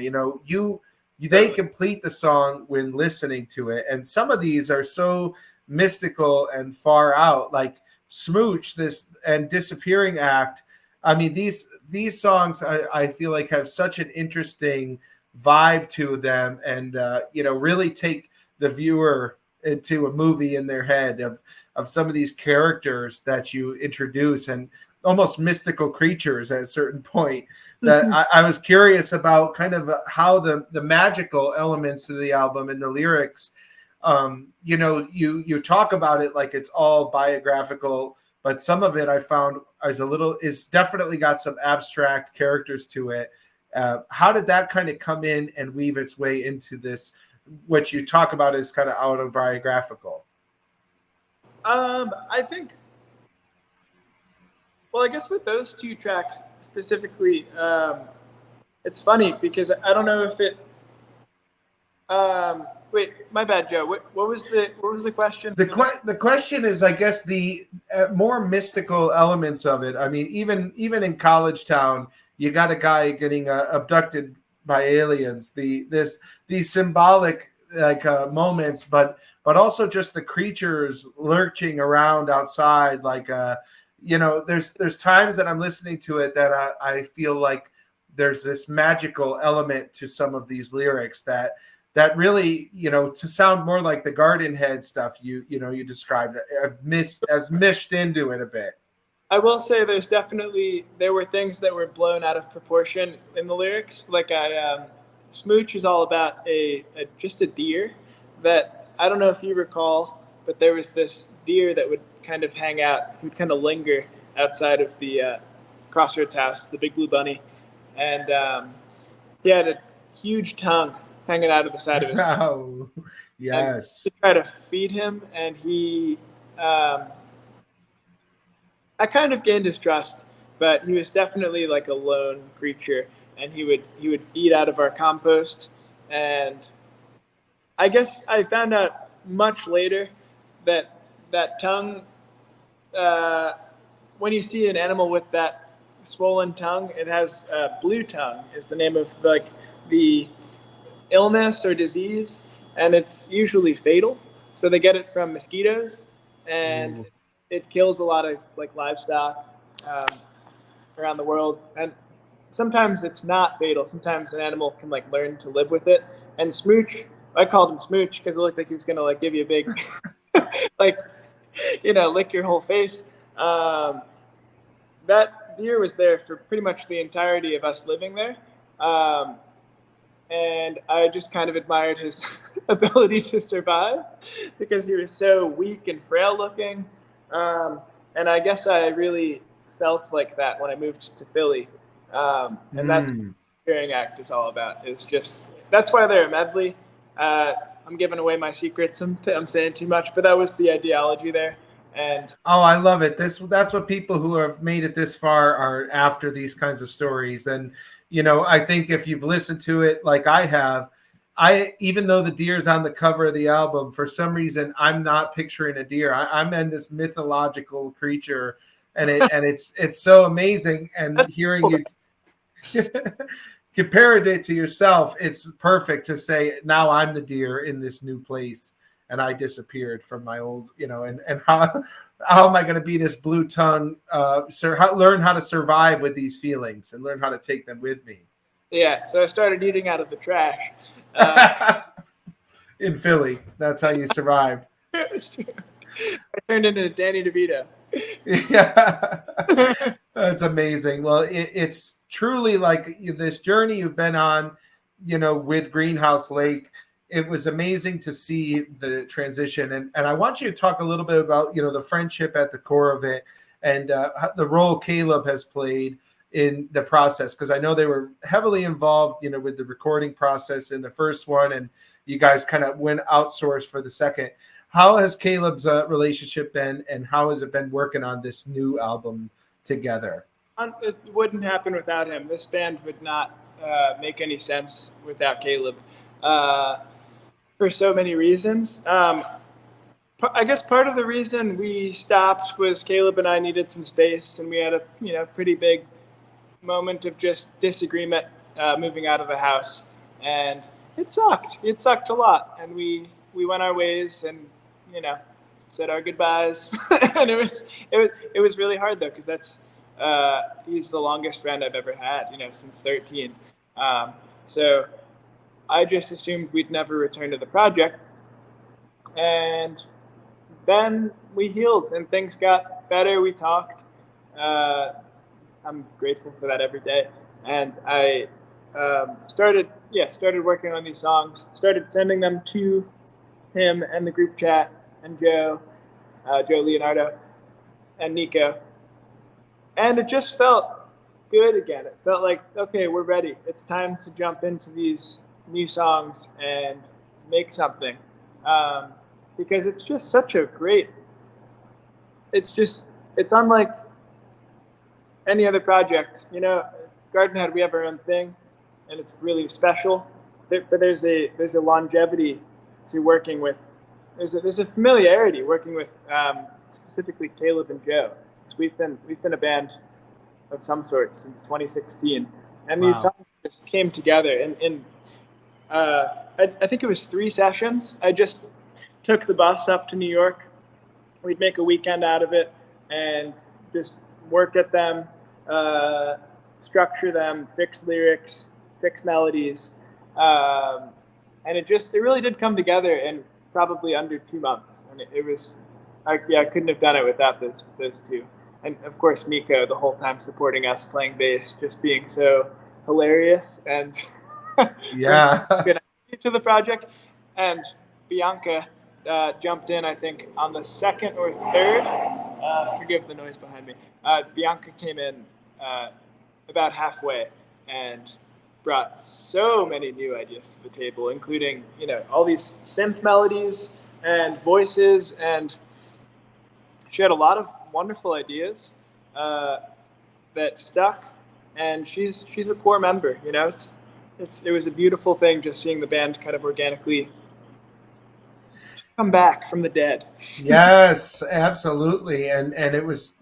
They complete the song when listening to it. And some of these are so mystical and far out, like Smooch, and Disappearing Act. I mean, these songs I feel like have such an interesting vibe to them, and really take the viewer into a movie in their head of some of these characters that you introduce, and almost mystical creatures at a certain point that I was curious about, kind of how the magical elements of the album and the lyrics. You talk about it like it's all biographical, but some of it I found is definitely got some abstract characters to it. How did that kind of come in and weave its way into this, what you talk about is kind of autobiographical? I think, well, I guess with those two tracks specifically, it's funny because I don't know if it, wait, my bad, Joe. What was the question? The question is, I guess, the more mystical elements of it. I mean, even in College Town, you got a guy getting abducted by aliens. These symbolic moments, but also just the creatures lurching around outside. There's times that I'm listening to it that I feel like there's this magical element to some of these lyrics that really, to sound more like the Gardenhead stuff you described, as mished into it a bit. I will say there were things that were blown out of proportion in the lyrics. Like Smooch is all about just a deer that, I don't know if you recall, but there was this deer that would kind of hang out, who'd kind of linger outside of the Crossroads house, the Big Blue Bunny. And he had a huge tongue hanging out of the side of his mouth. Oh, yes. To try to feed him, and I kind of gained his trust, but he was definitely like a lone creature, and he would eat out of our compost. And I guess I found out much later that tongue, when you see an animal with that swollen tongue, it has blue tongue is the name of the illness or disease, and it's usually fatal. So they get it from mosquitoes, and it kills a lot of livestock around the world. And sometimes it's not fatal. Sometimes an animal can learn to live with it. And Smooch, I called him Smooch because it looked like he was gonna give you a big lick your whole face. That deer was there for pretty much the entirety of us living there. And I just kind of admired his ability to survive because he was so weak and frail looking. And I guess I really felt like that when I moved to Philly. And that's what the Disappearing Act is all about. It's just, that's why they're a medley. I'm giving away my secrets. I'm saying too much, but that was the ideology there. And I love it. That's what people who have made it this far are after, these kinds of stories. And I think if you've listened to it like I have, even though the deer's on the cover of the album, for some reason I'm not picturing a deer. I'm in this mythological creature, and it's so amazing. And hearing you compared it to yourself, it's perfect to say now I'm the deer in this new place, and I disappeared from my old, and how am I going to be this blue tongue? Learn how to survive with these feelings and learn how to take them with me. Yeah, so I started eating out of the trash. In Philly, that's how you survived. It's true. I turned into Danny DeVito. Yeah, that's amazing. Well, it's truly like this journey you've been on, with Greenhouse Lake. It was amazing to see the transition, and I want you to talk a little bit about the friendship at the core of it, and the role Caleb has played in the process, because I know they were heavily involved, with the recording process in the first one, and you guys kind of went outsourced for the second. How has Caleb's relationship been, and how has it been working on this new album together? It wouldn't happen without him. This band would not make any sense without Caleb, for so many reasons. I guess part of the reason we stopped was Caleb and I needed some space, and we had a pretty big moment of just disagreement moving out of the house, and it sucked. It sucked a lot, and we went our ways, and said our goodbyes. And it was really hard though, because he's the longest friend I've ever had, since 13. So I just assumed we'd never return to the project, and then we healed and things got better. We talked. I'm grateful for that every day. And I started working on these songs, started sending them to him and the group chat and Joe Leonardo and Nico. And it just felt good again. It felt like, okay, we're ready. It's time to jump into these new songs and make something. Because it's just such a great, it's unlike any other project. Gartenhead, we have our own thing, and it's really special. But there's a longevity to working with. There's a familiarity working with specifically Caleb and Joe. We've been a band of some sort since 2016, and these songs just came together. And I think it was 3 sessions. I just took the bus up to New York. We'd make a weekend out of it and just work at them, structure them, fix lyrics, fix melodies, and it really did come together in probably under 2 months. And it was, I couldn't have done it without those two. And of course, Nico, the whole time supporting us, playing bass, just being so hilarious and yeah, to the project. And Bianca jumped in, I think, on the 2nd or 3rd. Forgive the noise behind me. Bianca came in about halfway and brought so many new ideas to the table, including, all these synth melodies and voices, and she had a lot of wonderful ideas that stuck, and she's a core member. It was a beautiful thing just seeing the band kind of organically come back from the dead. Yes, absolutely. And it was,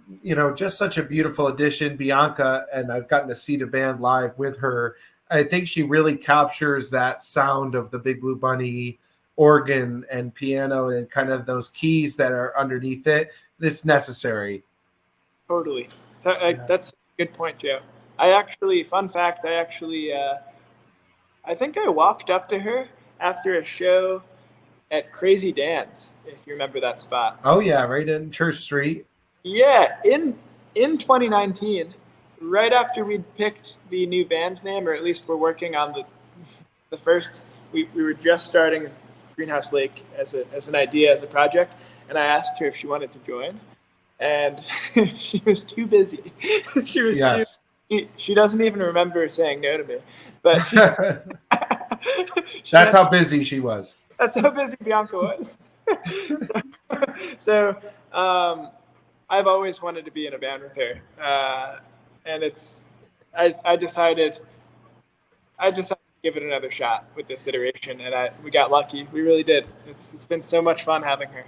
just such a beautiful addition, Bianca, and I've gotten to see the band live with her. I think she really captures that sound of the Big Blue Bunny organ and piano and kind of those keys that are underneath it. It's necessary. Totally. That's a good point, Joe. Fun fact, I think I walked up to her after a show at Crazy Dan's, if you remember that spot. Oh yeah, right in Church Street. Yeah, in 2019, right after we'd picked the new band name, or at least we're working on the first, we were just starting Greenhouse Lake as an idea, as a project, and I asked her if she wanted to join, and she was too busy. She was yes. She doesn't even remember saying no to me, but that's how busy she was. That's how busy Bianca was. So I've always wanted to be in a band with her, and I decided to give it another shot with this iteration, and we got lucky. We really did. It's been so much fun having her.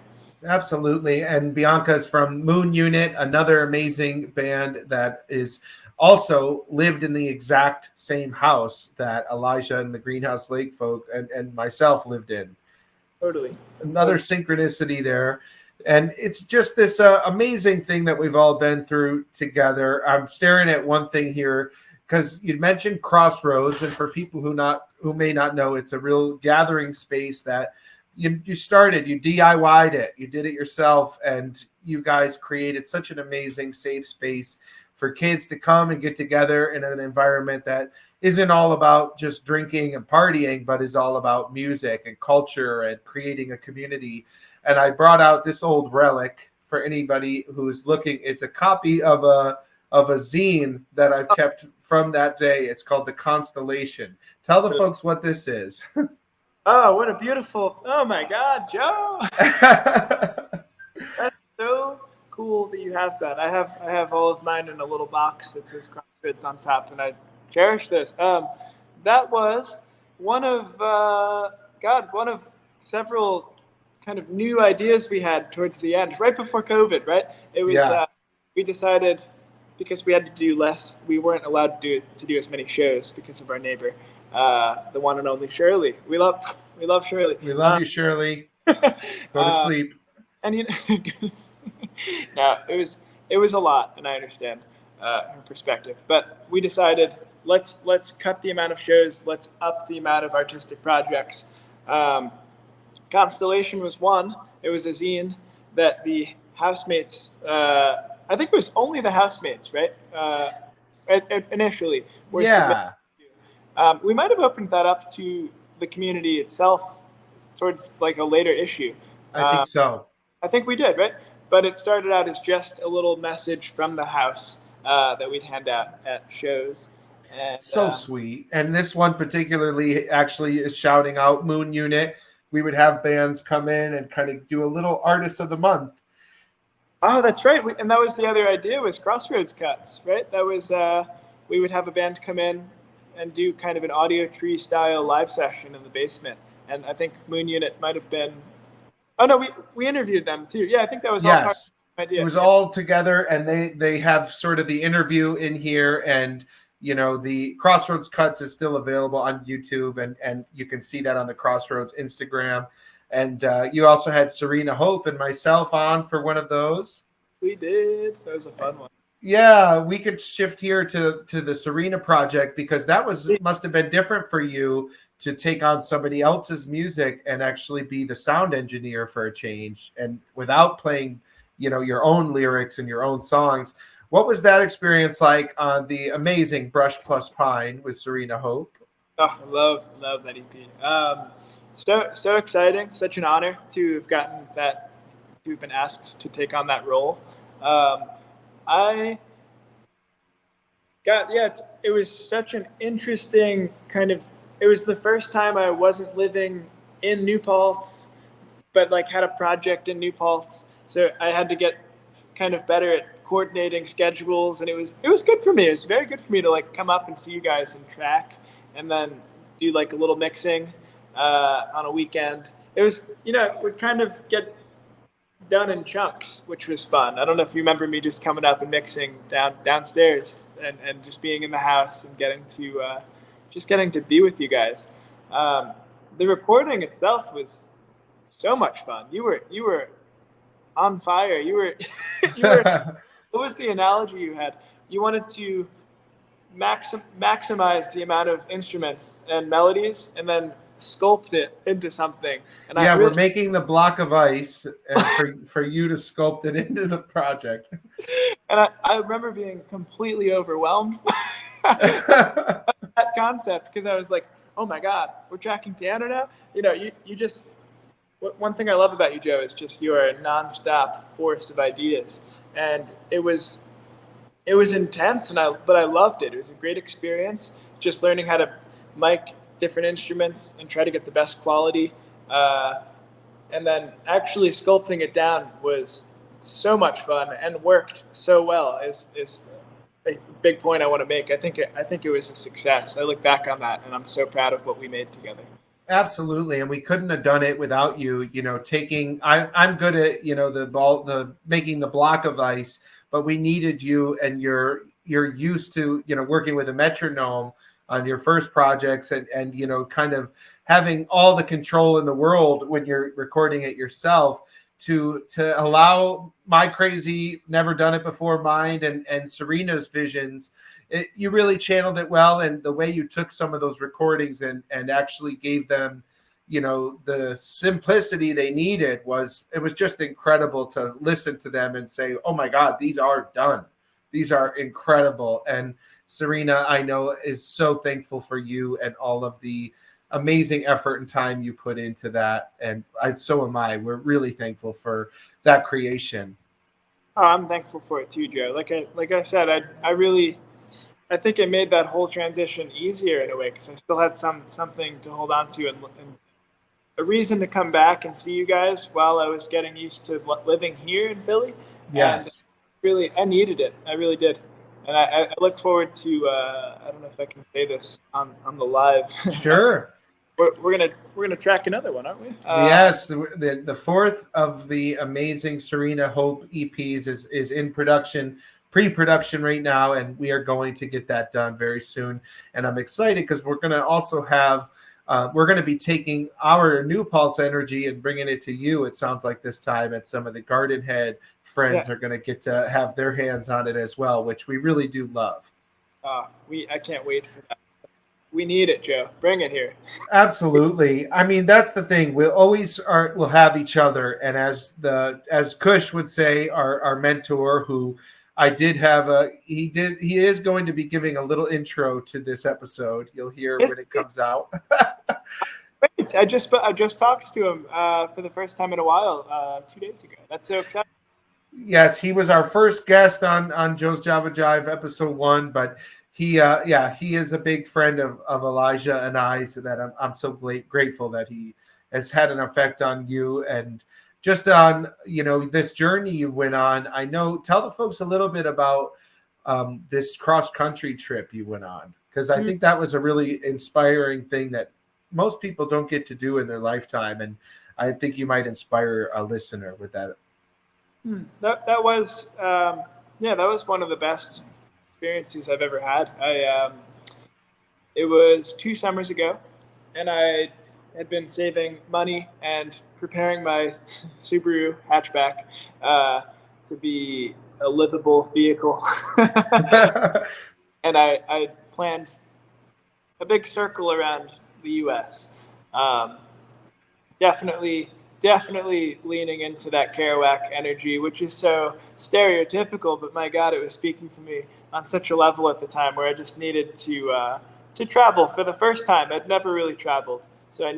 Absolutely. And Bianca's from Moon Unit, another amazing band that is also lived in the exact same house that Elijah and the Greenhouse Lake folk and myself lived in. Totally. Another synchronicity there. And it's just this amazing thing that we've all been through together. I'm staring at one thing here because you mentioned Crossroads, and for people who may not know, it's a real gathering space that you started, you DIY'd it, you did it yourself, and you guys created such an amazing safe space for kids to come and get together in an environment that isn't all about just drinking and partying, but is all about music and culture and creating a community. And I brought out this old relic for anybody who's looking. It's a copy of a zine that I've kept from that day. It's called The Constellation. Tell the folks what this is. Oh, what a beautiful, oh my God, Joe. That's so cool that you have that. I have all of mine in a little box that says Crossroads on top, and I cherish this. That was one of several kind of new ideas we had towards the end, right before COVID, right? It was, we decided, because we had to do less, we weren't allowed to do as many shows because of our neighbor, the one and only Shirley. We love Shirley. We love you, Shirley. Go to sleep. And no, it was a lot, and I understand her perspective. But we decided let's cut the amount of shows, let's up the amount of artistic projects. Constellation was one. It was a zine that the housemates, I think it was only the housemates, right? Initially. Yeah. We might have opened that up to the community itself towards like a later issue. I think so. I think we did, right? But it started out as just a little message from the house that we'd hand out at shows. And, so sweet. And this one particularly actually is shouting out Moon Unit. We would have bands come in and kind of do a little artist of the month. Oh, that's right. And that was the other idea, was Crossroads cuts, right? That was, we would have a band come in and do kind of an audio tree style live session in the basement. And I think Moon Unit might have been, oh no, we interviewed them too. Yeah, I think that was all part of the idea. It was all together, and they have sort of the interview in here, and you know, the Crossroads cuts is still available on YouTube, and you can see that on the Crossroads Instagram. And you also had Serena Hope and myself on for one of those. We did. That was a fun one. Yeah, we could shift here to the Serena project, because that must have been different for you to take on somebody else's music and actually be the sound engineer for a change, and without playing, you know, your own lyrics and your own songs. What was that experience like on the amazing Brush Plus Pine with Serena Hope? Oh, I love that EP. So exciting, such an honor to have gotten that, to have been asked to take on that role. It was such an interesting kind of, it was the first time I wasn't living in New Paltz, but like had a project in New Paltz. So I had to get kind of better at coordinating schedules, and it was good for me. It was very good for me to like come up and see you guys and track, and then do like a little mixing on a weekend. It was, you know, it would kind of get done in chunks, which was fun. I don't know if you remember me just coming up and mixing downstairs and just being in the house and getting to be with you guys. The recording itself was so much fun. You were on fire. You were what was the analogy you had? You wanted to maximize the amount of instruments and melodies, and then sculpt it into something. And we're making the block of ice for you to sculpt it into the project. And I remember being completely overwhelmed by that concept, because I was like, oh my God, we're tracking piano now? You know, you just, one thing I love about you, Joe, is just you are a nonstop force of ideas. And it was intense, but I loved it. It was a great experience, just learning how to mic different instruments and try to get the best quality. And then actually sculpting it down was so much fun and worked so well. It a big point I want to make. I think it was a success. I look back on that and I'm so proud of what we made together. Absolutely, and we couldn't have done it without you. Taking I'm good at the making the block of ice, but we needed you, and you're used to working with a metronome on your first projects, and kind of having all the control in the world when you're recording it yourself to allow my crazy never done it before mind and Serena's visions. You really channeled it well, and the way you took some of those recordings and actually gave them, the simplicity they needed it was just incredible to listen to them and say, oh my God, these are done. These are incredible. And Serena, I know, is so thankful for you and all of the amazing effort and time you put into that. And so am I. We're really thankful for that creation. Oh, I'm thankful for it too, Joe. Like I said, I think it made that whole transition easier in a way because I still had something to hold on to and a reason to come back and see you guys while I was getting used to living here in Philly. Yes. And really, I needed it. I really did. And I look forward to, I don't know if I can say this on the live. Sure. We're gonna track another one, aren't we? Yes, the fourth of the amazing Serena Hope EPs is in production. Pre-production right now, and we are going to get that done very soon. And I'm excited because we're going to also have we're going to be taking our New Paltz energy and bringing it to you. It sounds like this time, and some of the Gardenhead friends are going to get to have their hands on it as well, which we really do love. I can't wait for that. We need it, Joe. Bring it here. Absolutely. I mean, that's the thing. We'll have each other, and as Kush would say, our mentor who. I did have he is going to be giving a little intro to this episode. You'll hear when it comes out. Great. I just talked to him for the first time in a while 2 days ago. That's so exciting. Yes, he was our first guest on Joe's Java Jive episode 1, but he is a big friend of Elijah and I, so that I'm so grateful that he has had an effect on you and just on, this journey you went on. I know, tell the folks a little bit about this cross-country trip you went on, because I think that was a really inspiring thing that most people don't get to do in their lifetime, and I think you might inspire a listener with that. That was one of the best experiences I've ever had. It was 2 summers ago, and I had been saving money and preparing my Subaru hatchback to be a livable vehicle. And I planned a big circle around the U.S. Definitely leaning into that Kerouac energy, which is so stereotypical, but my God, it was speaking to me on such a level at the time where I just needed to travel for the first time. I'd never really traveled. So I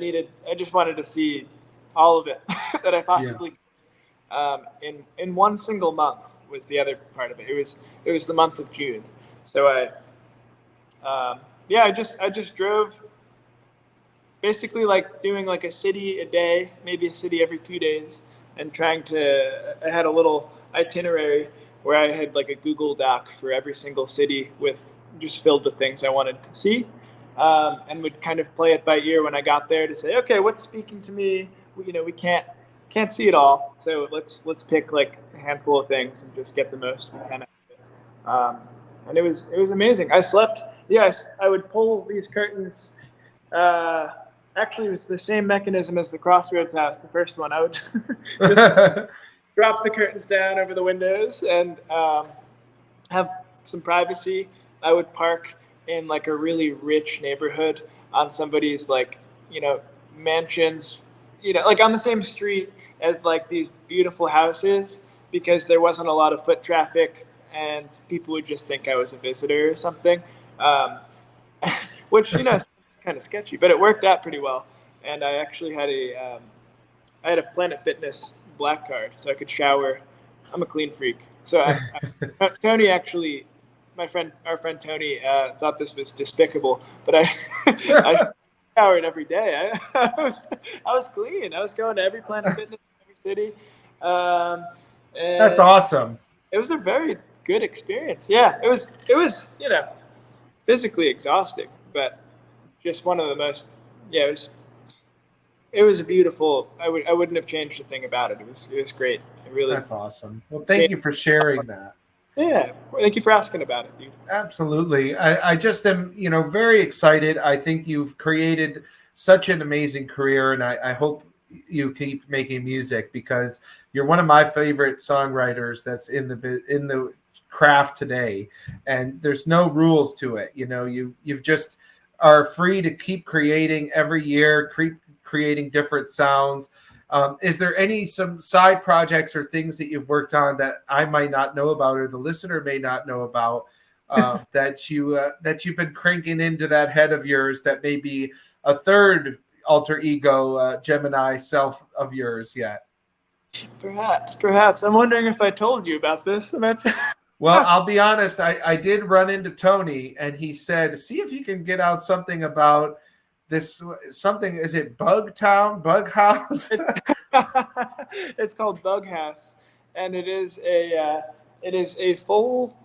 just wanted to see all of it that I possibly could. In one single month was the other part of it. It was the month of June. So I just drove, basically like doing like a city a day, maybe a city every 2 days, and I had a little itinerary where I had like a Google Doc for every single city with just filled with things I wanted to see. And would kind of play it by ear when I got there to say, okay, what's speaking to me? We can't see it all, so let's pick like a handful of things and just get the most we can out of it. And it was amazing. I slept. Yes, I would pull these curtains. Actually, it was the same mechanism as the Crossroads house, the first one. I would just drop the curtains down over the windows and have some privacy. I would park in like a really rich neighborhood on somebody's mansions, like on the same street as like these beautiful houses, because there wasn't a lot of foot traffic and people would just think I was a visitor or something, which is kind of sketchy, but it worked out pretty well. And I actually had a Planet Fitness black card, so I could shower. I'm a clean freak, so Tony actually. Our friend Tony thought this was despicable, but I showered every day. I was clean. I was going to every Planet Fitness, every city. And that's awesome. It was a very good experience. Yeah, it was physically exhausting, but just one of the most. Yeah, it was a beautiful. I wouldn't have changed a thing about it. It was great. It really. That's awesome. Well, thank you for sharing that. Yeah, thank you for asking about it, dude. Absolutely. I just am, very excited. I think you've created such an amazing career, and I hope you keep making music because you're one of my favorite songwriters that's in the craft today. And there's no rules to it. You've just are free to keep creating every year, creating different sounds. Is there some side projects or things that you've worked on that I might not know about or the listener may not know about that you've been cranking into that head of yours that may be a third alter ego Gemini self of yours yet? Perhaps. I'm wondering if I told you about this. And that's Well, I'll be honest. I did run into Tony, and he said, "See if you can get out something about." This something, is it Bug House? It's called Bug House, and it is a full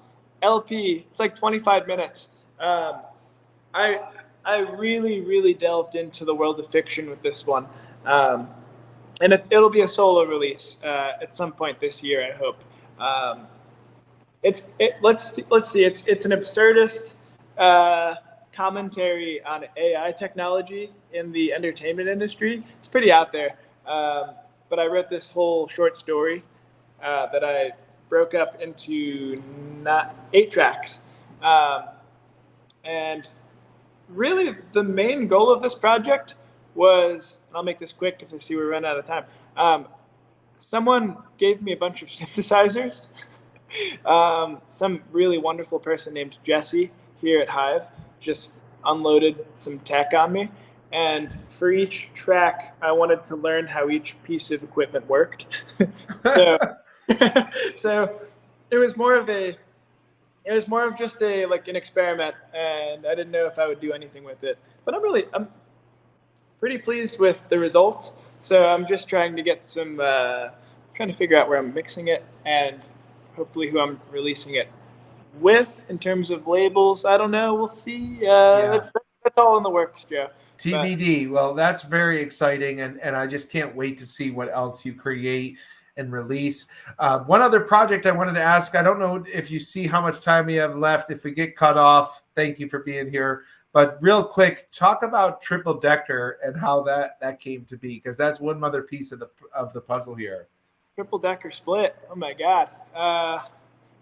LP. It's like 25 minutes. I really delved into the world of fiction with this one, and it'll be a solo release at some point this year, I hope. Let's see. It's an absurdist commentary on AI technology in the entertainment industry. It's pretty out there. But I wrote this whole short story that I broke up into 8 tracks. And really the main goal of this project was, I'll make this quick because I see we're running out of time. Someone gave me a bunch of synthesizers. Some really wonderful person named Jesse here at Hive just unloaded some tech on me, and for each track I wanted to learn how each piece of equipment worked. so it was more of just an experiment, and I didn't know if I would do anything with it, but I'm pretty pleased with the results. So I'm just trying to get trying to figure out where I'm mixing it and hopefully who I'm releasing it with in terms of labels. I don't know. We'll see. That's all in the works, Joe. TBD. Well, that's very exciting, and I just can't wait to see what else you create and release. One other project I wanted to ask, I don't know if you see how much time we have left. If we get cut off, thank you for being here. But real quick, talk about Triple Decker and how that came to be, because that's one other piece of the puzzle here. Triple Decker split. Oh my God.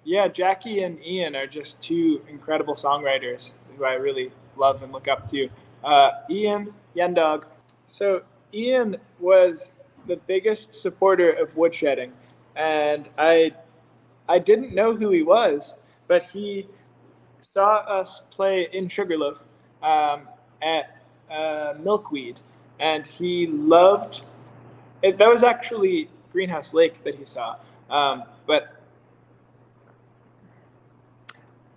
Yeah, Jackie and Ian are just 2 incredible songwriters who I really love and look up to. Ian, Yendog. So Ian was the biggest supporter of woodshedding, and I didn't know who he was, but he saw us play in Sugarloaf at Milkweed, and he loved it. That was actually Greenhouse Lake that he saw, but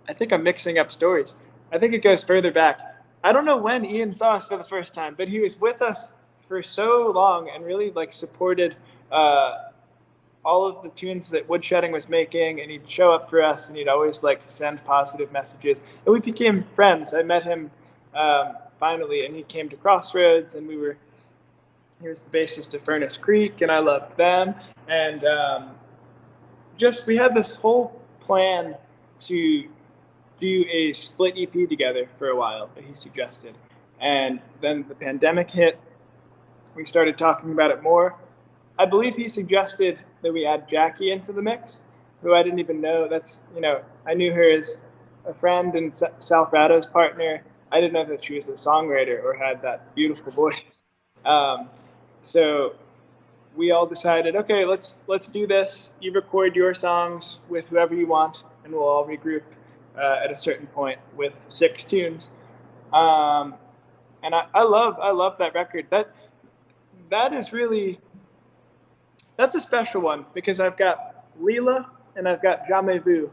I think I'm mixing up stories. I think it goes further back. I don't know when Ian saw us for the first time, but he was with us for so long and really supported all of the tunes that Woodshedding was making, and he'd show up for us, and he'd always send positive messages. And we became friends. I met him finally, and he came to Crossroads, and he was the bassist of Furnace Creek, and I loved them. And we had this whole plan to do a split EP together for a while that he suggested. And then the pandemic hit. We started talking about it more. I believe he suggested that we add Jackie into the mix, who I didn't even know. I knew her as a friend and Sal Rado's partner. I didn't know that she was a songwriter or had that beautiful voice. So we all decided, okay, let's do this. You record your songs with whoever you want, and we'll all regroup at a certain point with 6 tunes. And I love that record. That is really, that's a special one, because I've got Leela and I've got Jamais Vu.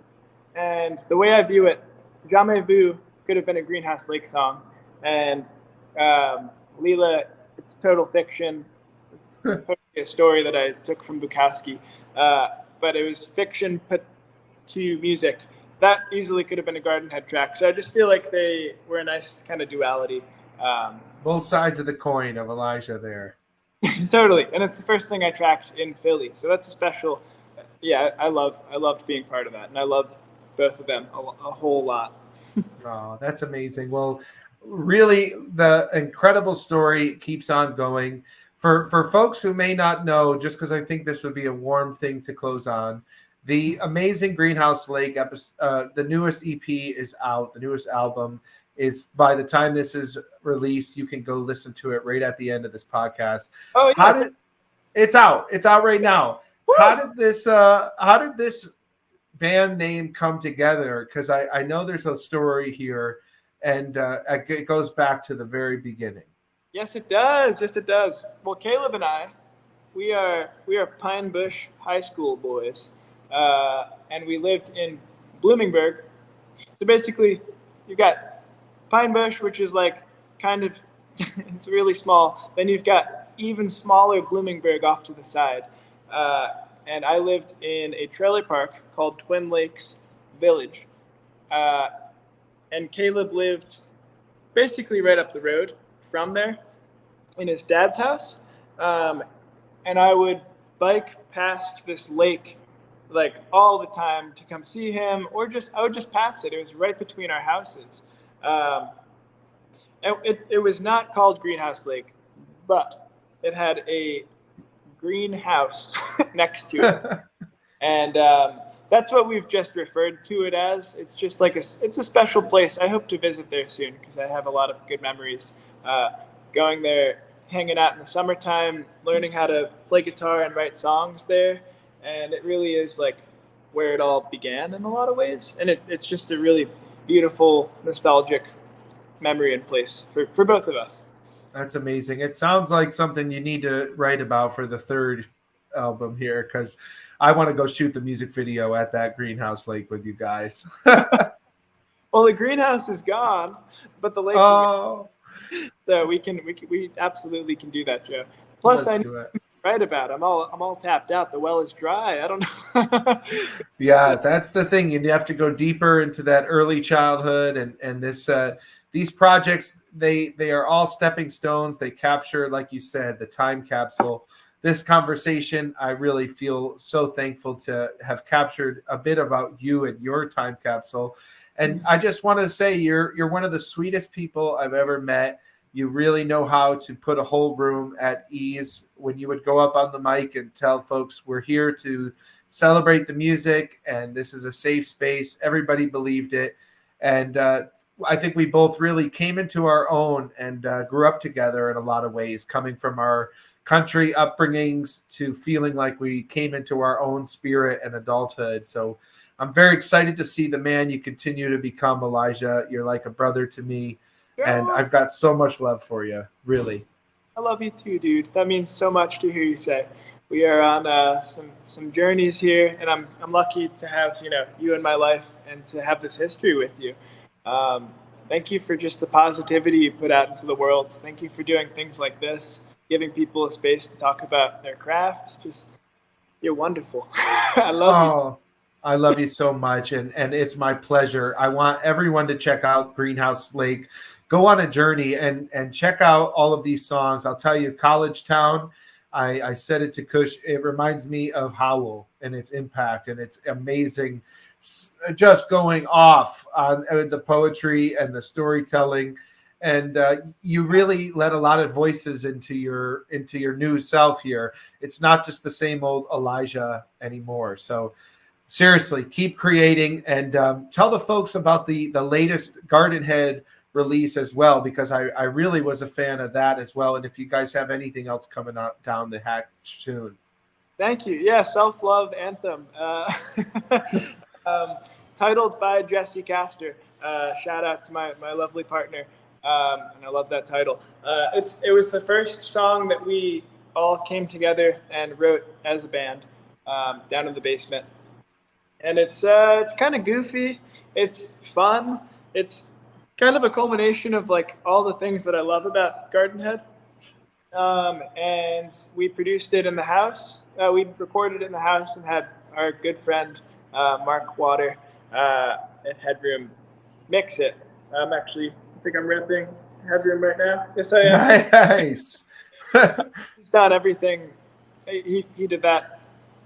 And the way I view it, Jamais Vu could have been a Greenhouse Lake song. And Leela, it's total fiction. It's totally a story that I took from Bukowski. But it was fiction put to music. That easily could have been a Gardenhead track. So I just feel like they were a nice kind of duality. Both sides of the coin of Elijah there. Totally, and it's the first thing I tracked in Philly, so that's a special. Yeah, I loved being part of that, and I love both of them a whole lot. Oh, that's amazing. Well, really, the incredible story keeps on going. For folks who may not know, just because I think this would be a warm thing to close on, the amazing Greenhouse Lake episode, the newest EP is out. The newest album is, by the time this is released, you can go listen to it right at the end of this podcast. Oh, yeah. It's out? It's out right now. Woo! How did this band name come together? Because I know there's a story here, and it goes back to the very beginning. Yes, it does. Yes, it does. Well, Caleb and I, we are Pine Bush High School boys, and we lived in Bloomingburg. So basically, you've got Pine Bush, which is like kind of it's really small. Then you've got even smaller Bloomingburg off to the side. And I lived in a trailer park called Twin Lakes Village. And Caleb lived basically right up the road from there in his dad's house. And I would bike past this lake like all the time to come see him, or I would just pass it. It was right between our houses. And it was not called Greenhouse Lake, but it had a greenhouse next to it. And that's what we've just referred to it as. It's just like it's a special place. I hope to visit there soon because I have a lot of good memories going there, hanging out in the summertime, learning how to play guitar and write songs there. And it really is like where it all began in a lot of ways. And it's just a really beautiful, nostalgic memory and place for both of us. That's amazing. It sounds like something you need to write about for the third album here, because I want to go shoot the music video at that Greenhouse Lake with you guys. Well, the greenhouse is gone, but the lake. Oh, so we absolutely can do that, Joe. Plus, I need to write about it. I'm all tapped out. The well is dry. I don't know. Yeah, that's the thing. You have to go deeper into that early childhood, and this these projects, they are all stepping stones. They capture, like you said, the time capsule. This conversation, I really feel so thankful to have captured a bit about you and your time capsule. And I just want to say you're one of the sweetest people I've ever met. You really know how to put a whole room at ease when you would go up on the mic and tell folks we're here to celebrate the music and this is a safe space. Everybody believed it. And I think we both really came into our own and grew up together in a lot of ways, coming from our country upbringings to feeling like we came into our own spirit and adulthood. So I'm very excited to see the man you continue to become, Elijah. You're like a brother to me, and I've got so much love for you, really. I love you too, dude. That means so much to hear you say. We are on some journeys here, and I'm lucky to have you in my life and to have this history with you. Thank you for just the positivity you put out into the world. Thank you for doing things like this, giving people a space to talk about their crafts. Just, you're wonderful. I love you. I love you so much, and it's my pleasure. I want everyone to check out Greenhouse Lake. Go on a journey and check out all of these songs. I'll tell you, College Town, I said it to Kush, it reminds me of Howell and its impact, and it's amazing. Just going off on the poetry and the storytelling, and you really let a lot of voices into your new self here. It's not just the same old Elijah anymore. So seriously, keep creating, and tell the folks about the latest Gardenhead release as well, because I really was a fan of that as well. And if you guys have anything else coming out down the hatch soon. Thank you. Yeah, Love Anthem. Titled by Jesse Castor. Shout out to my lovely partner. And I love that title. It was the first song that we all came together and wrote as a band down in the basement. And it's kind of goofy. It's fun. It's kind of a culmination of like all the things that I love about Gardenhead. And we produced it in the house. We recorded it in the house and had our good friend Mark Water at Headroom mix it. I think I'm repping Headroom right now. Yes, I am. Nice. He's done everything. He did that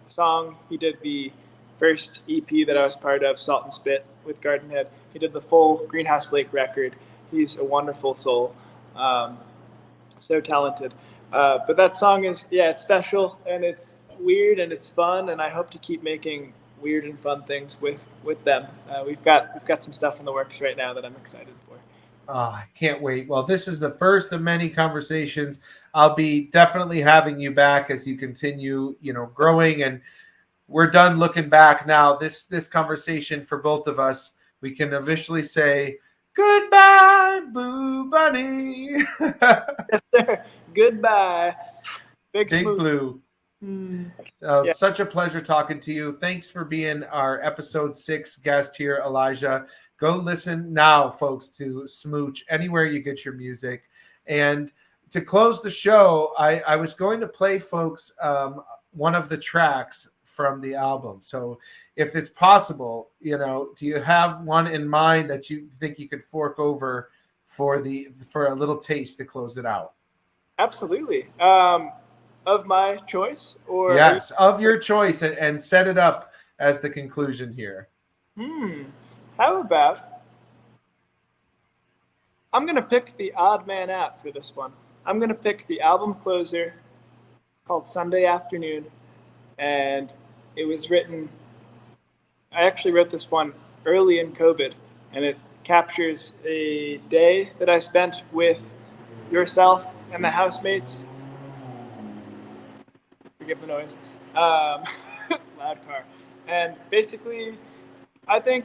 song. He did the first EP that I was part of, Salt and Spit with Gardenhead. He did the full Greenhouse Lake record. He's a wonderful soul. So talented. But that song it's special and it's weird and it's fun, and I hope to keep making weird and fun things with them. We've got some stuff in the works right now that I'm excited for. Oh, I can't wait. Well, this is the first of many conversations. I'll be definitely having you back as you continue, growing, and we're done looking back now. This conversation for both of us, we can officially say goodbye, Boo Bunny. Yes, sir. Goodbye, Big Blue. Yeah. Such a pleasure talking to you. Thanks for being our episode 6 guest here, Elijah. Go listen now, folks, to Smooch anywhere you get your music. And to close the show, I was going to play folks one of the tracks from the album. So if it's possible, do you have one in mind that you think you could fork over for a little taste to close it out? Absolutely. Of my choice? Or yes, of your choice, and set it up as the conclusion here. How about I'm going to pick the odd man out for this one. I'm going to pick the album closer. It's called Sunday Afternoon, and it was written, I actually wrote this one early in COVID, and it captures a day that I spent with yourself and the housemates. Forgive the noise. Loud car. And basically, I think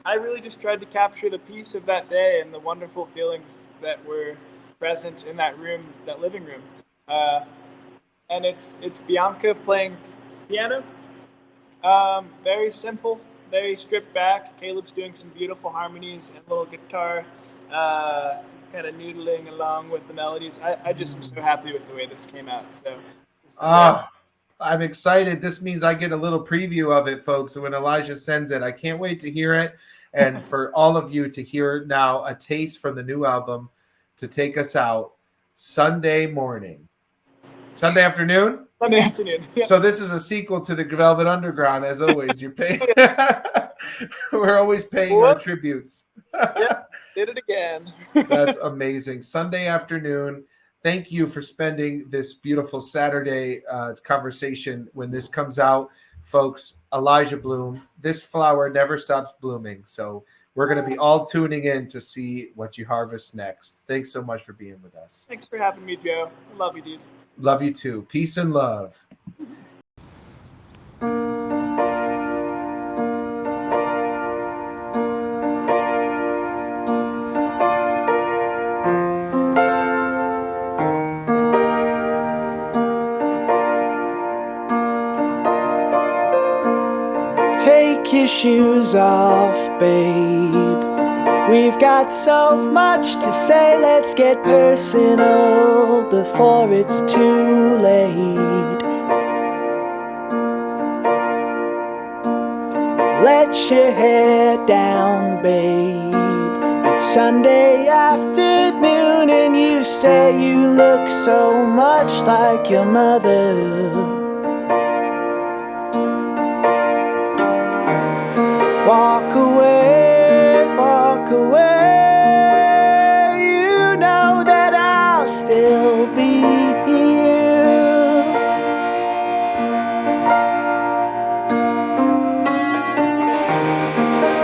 I really just tried to capture the peace of that day and the wonderful feelings that were present in that room, that living room. And it's Bianca playing piano. Very simple, very stripped back. Caleb's doing some beautiful harmonies and little guitar, kind of noodling along with the melodies. I just am so happy with the way this came out. So. I'm excited. This means I get a little preview of it, folks. When Elijah sends it, I can't wait to hear it. And for all of you to hear now a taste from the new album to take us out Sunday afternoon. Sunday afternoon. Yep. So this is a sequel to the Velvet Underground, as always. You're paying. We're always paying our tributes. Yep, did it again. That's amazing. Sunday afternoon. Thank you for spending this beautiful Saturday conversation. When this comes out, folks, Elijah Bloome, this flower never stops blooming. So we're going to be all tuning in to see what you harvest next. Thanks so much for being with us. Thanks for having me, Joe. I love you, dude. Love you too. Peace and love. Take your shoes off, babe. We've got so much to say, let's get personal before it's too late. Let your hair down, babe. It's Sunday afternoon and you say you look so much like your mother. Walk away, walk away. You know that I'll still be here.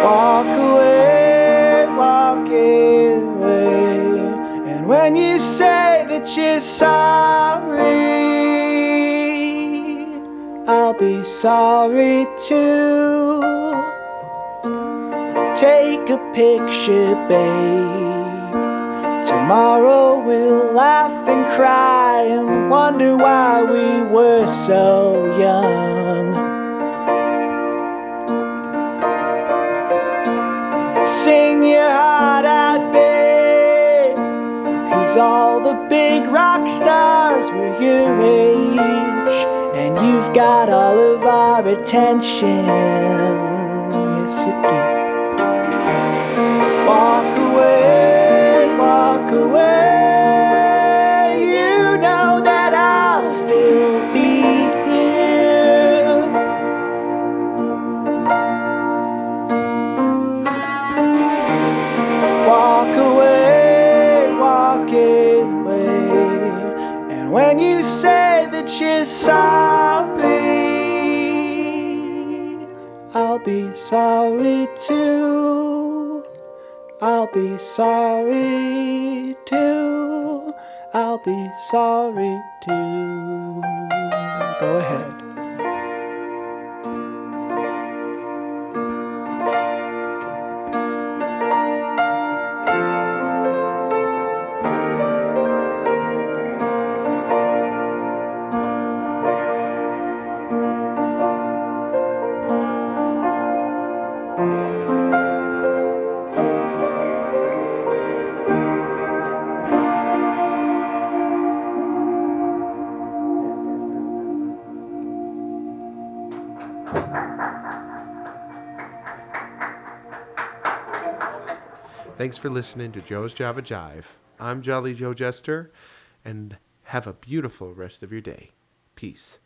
Walk away, walk away. And when you say that you're sorry, I'll be sorry too. Take a picture, babe. Tomorrow we'll laugh and cry and wonder why we were so young. Sing your heart out, babe, 'cause all the big rock stars were your age. and you've got all of our attention. Yes, you do. Walk away, walk away. You know that I'll still be here. Walk away, walk away. And when you say that you're sorry, I'll be sorry too. I'll be sorry too. I'll be sorry too. Go ahead. Thanks for listening to Joe's Java Jive. I'm Jolly Joe Jester, and have a beautiful rest of your day. Peace.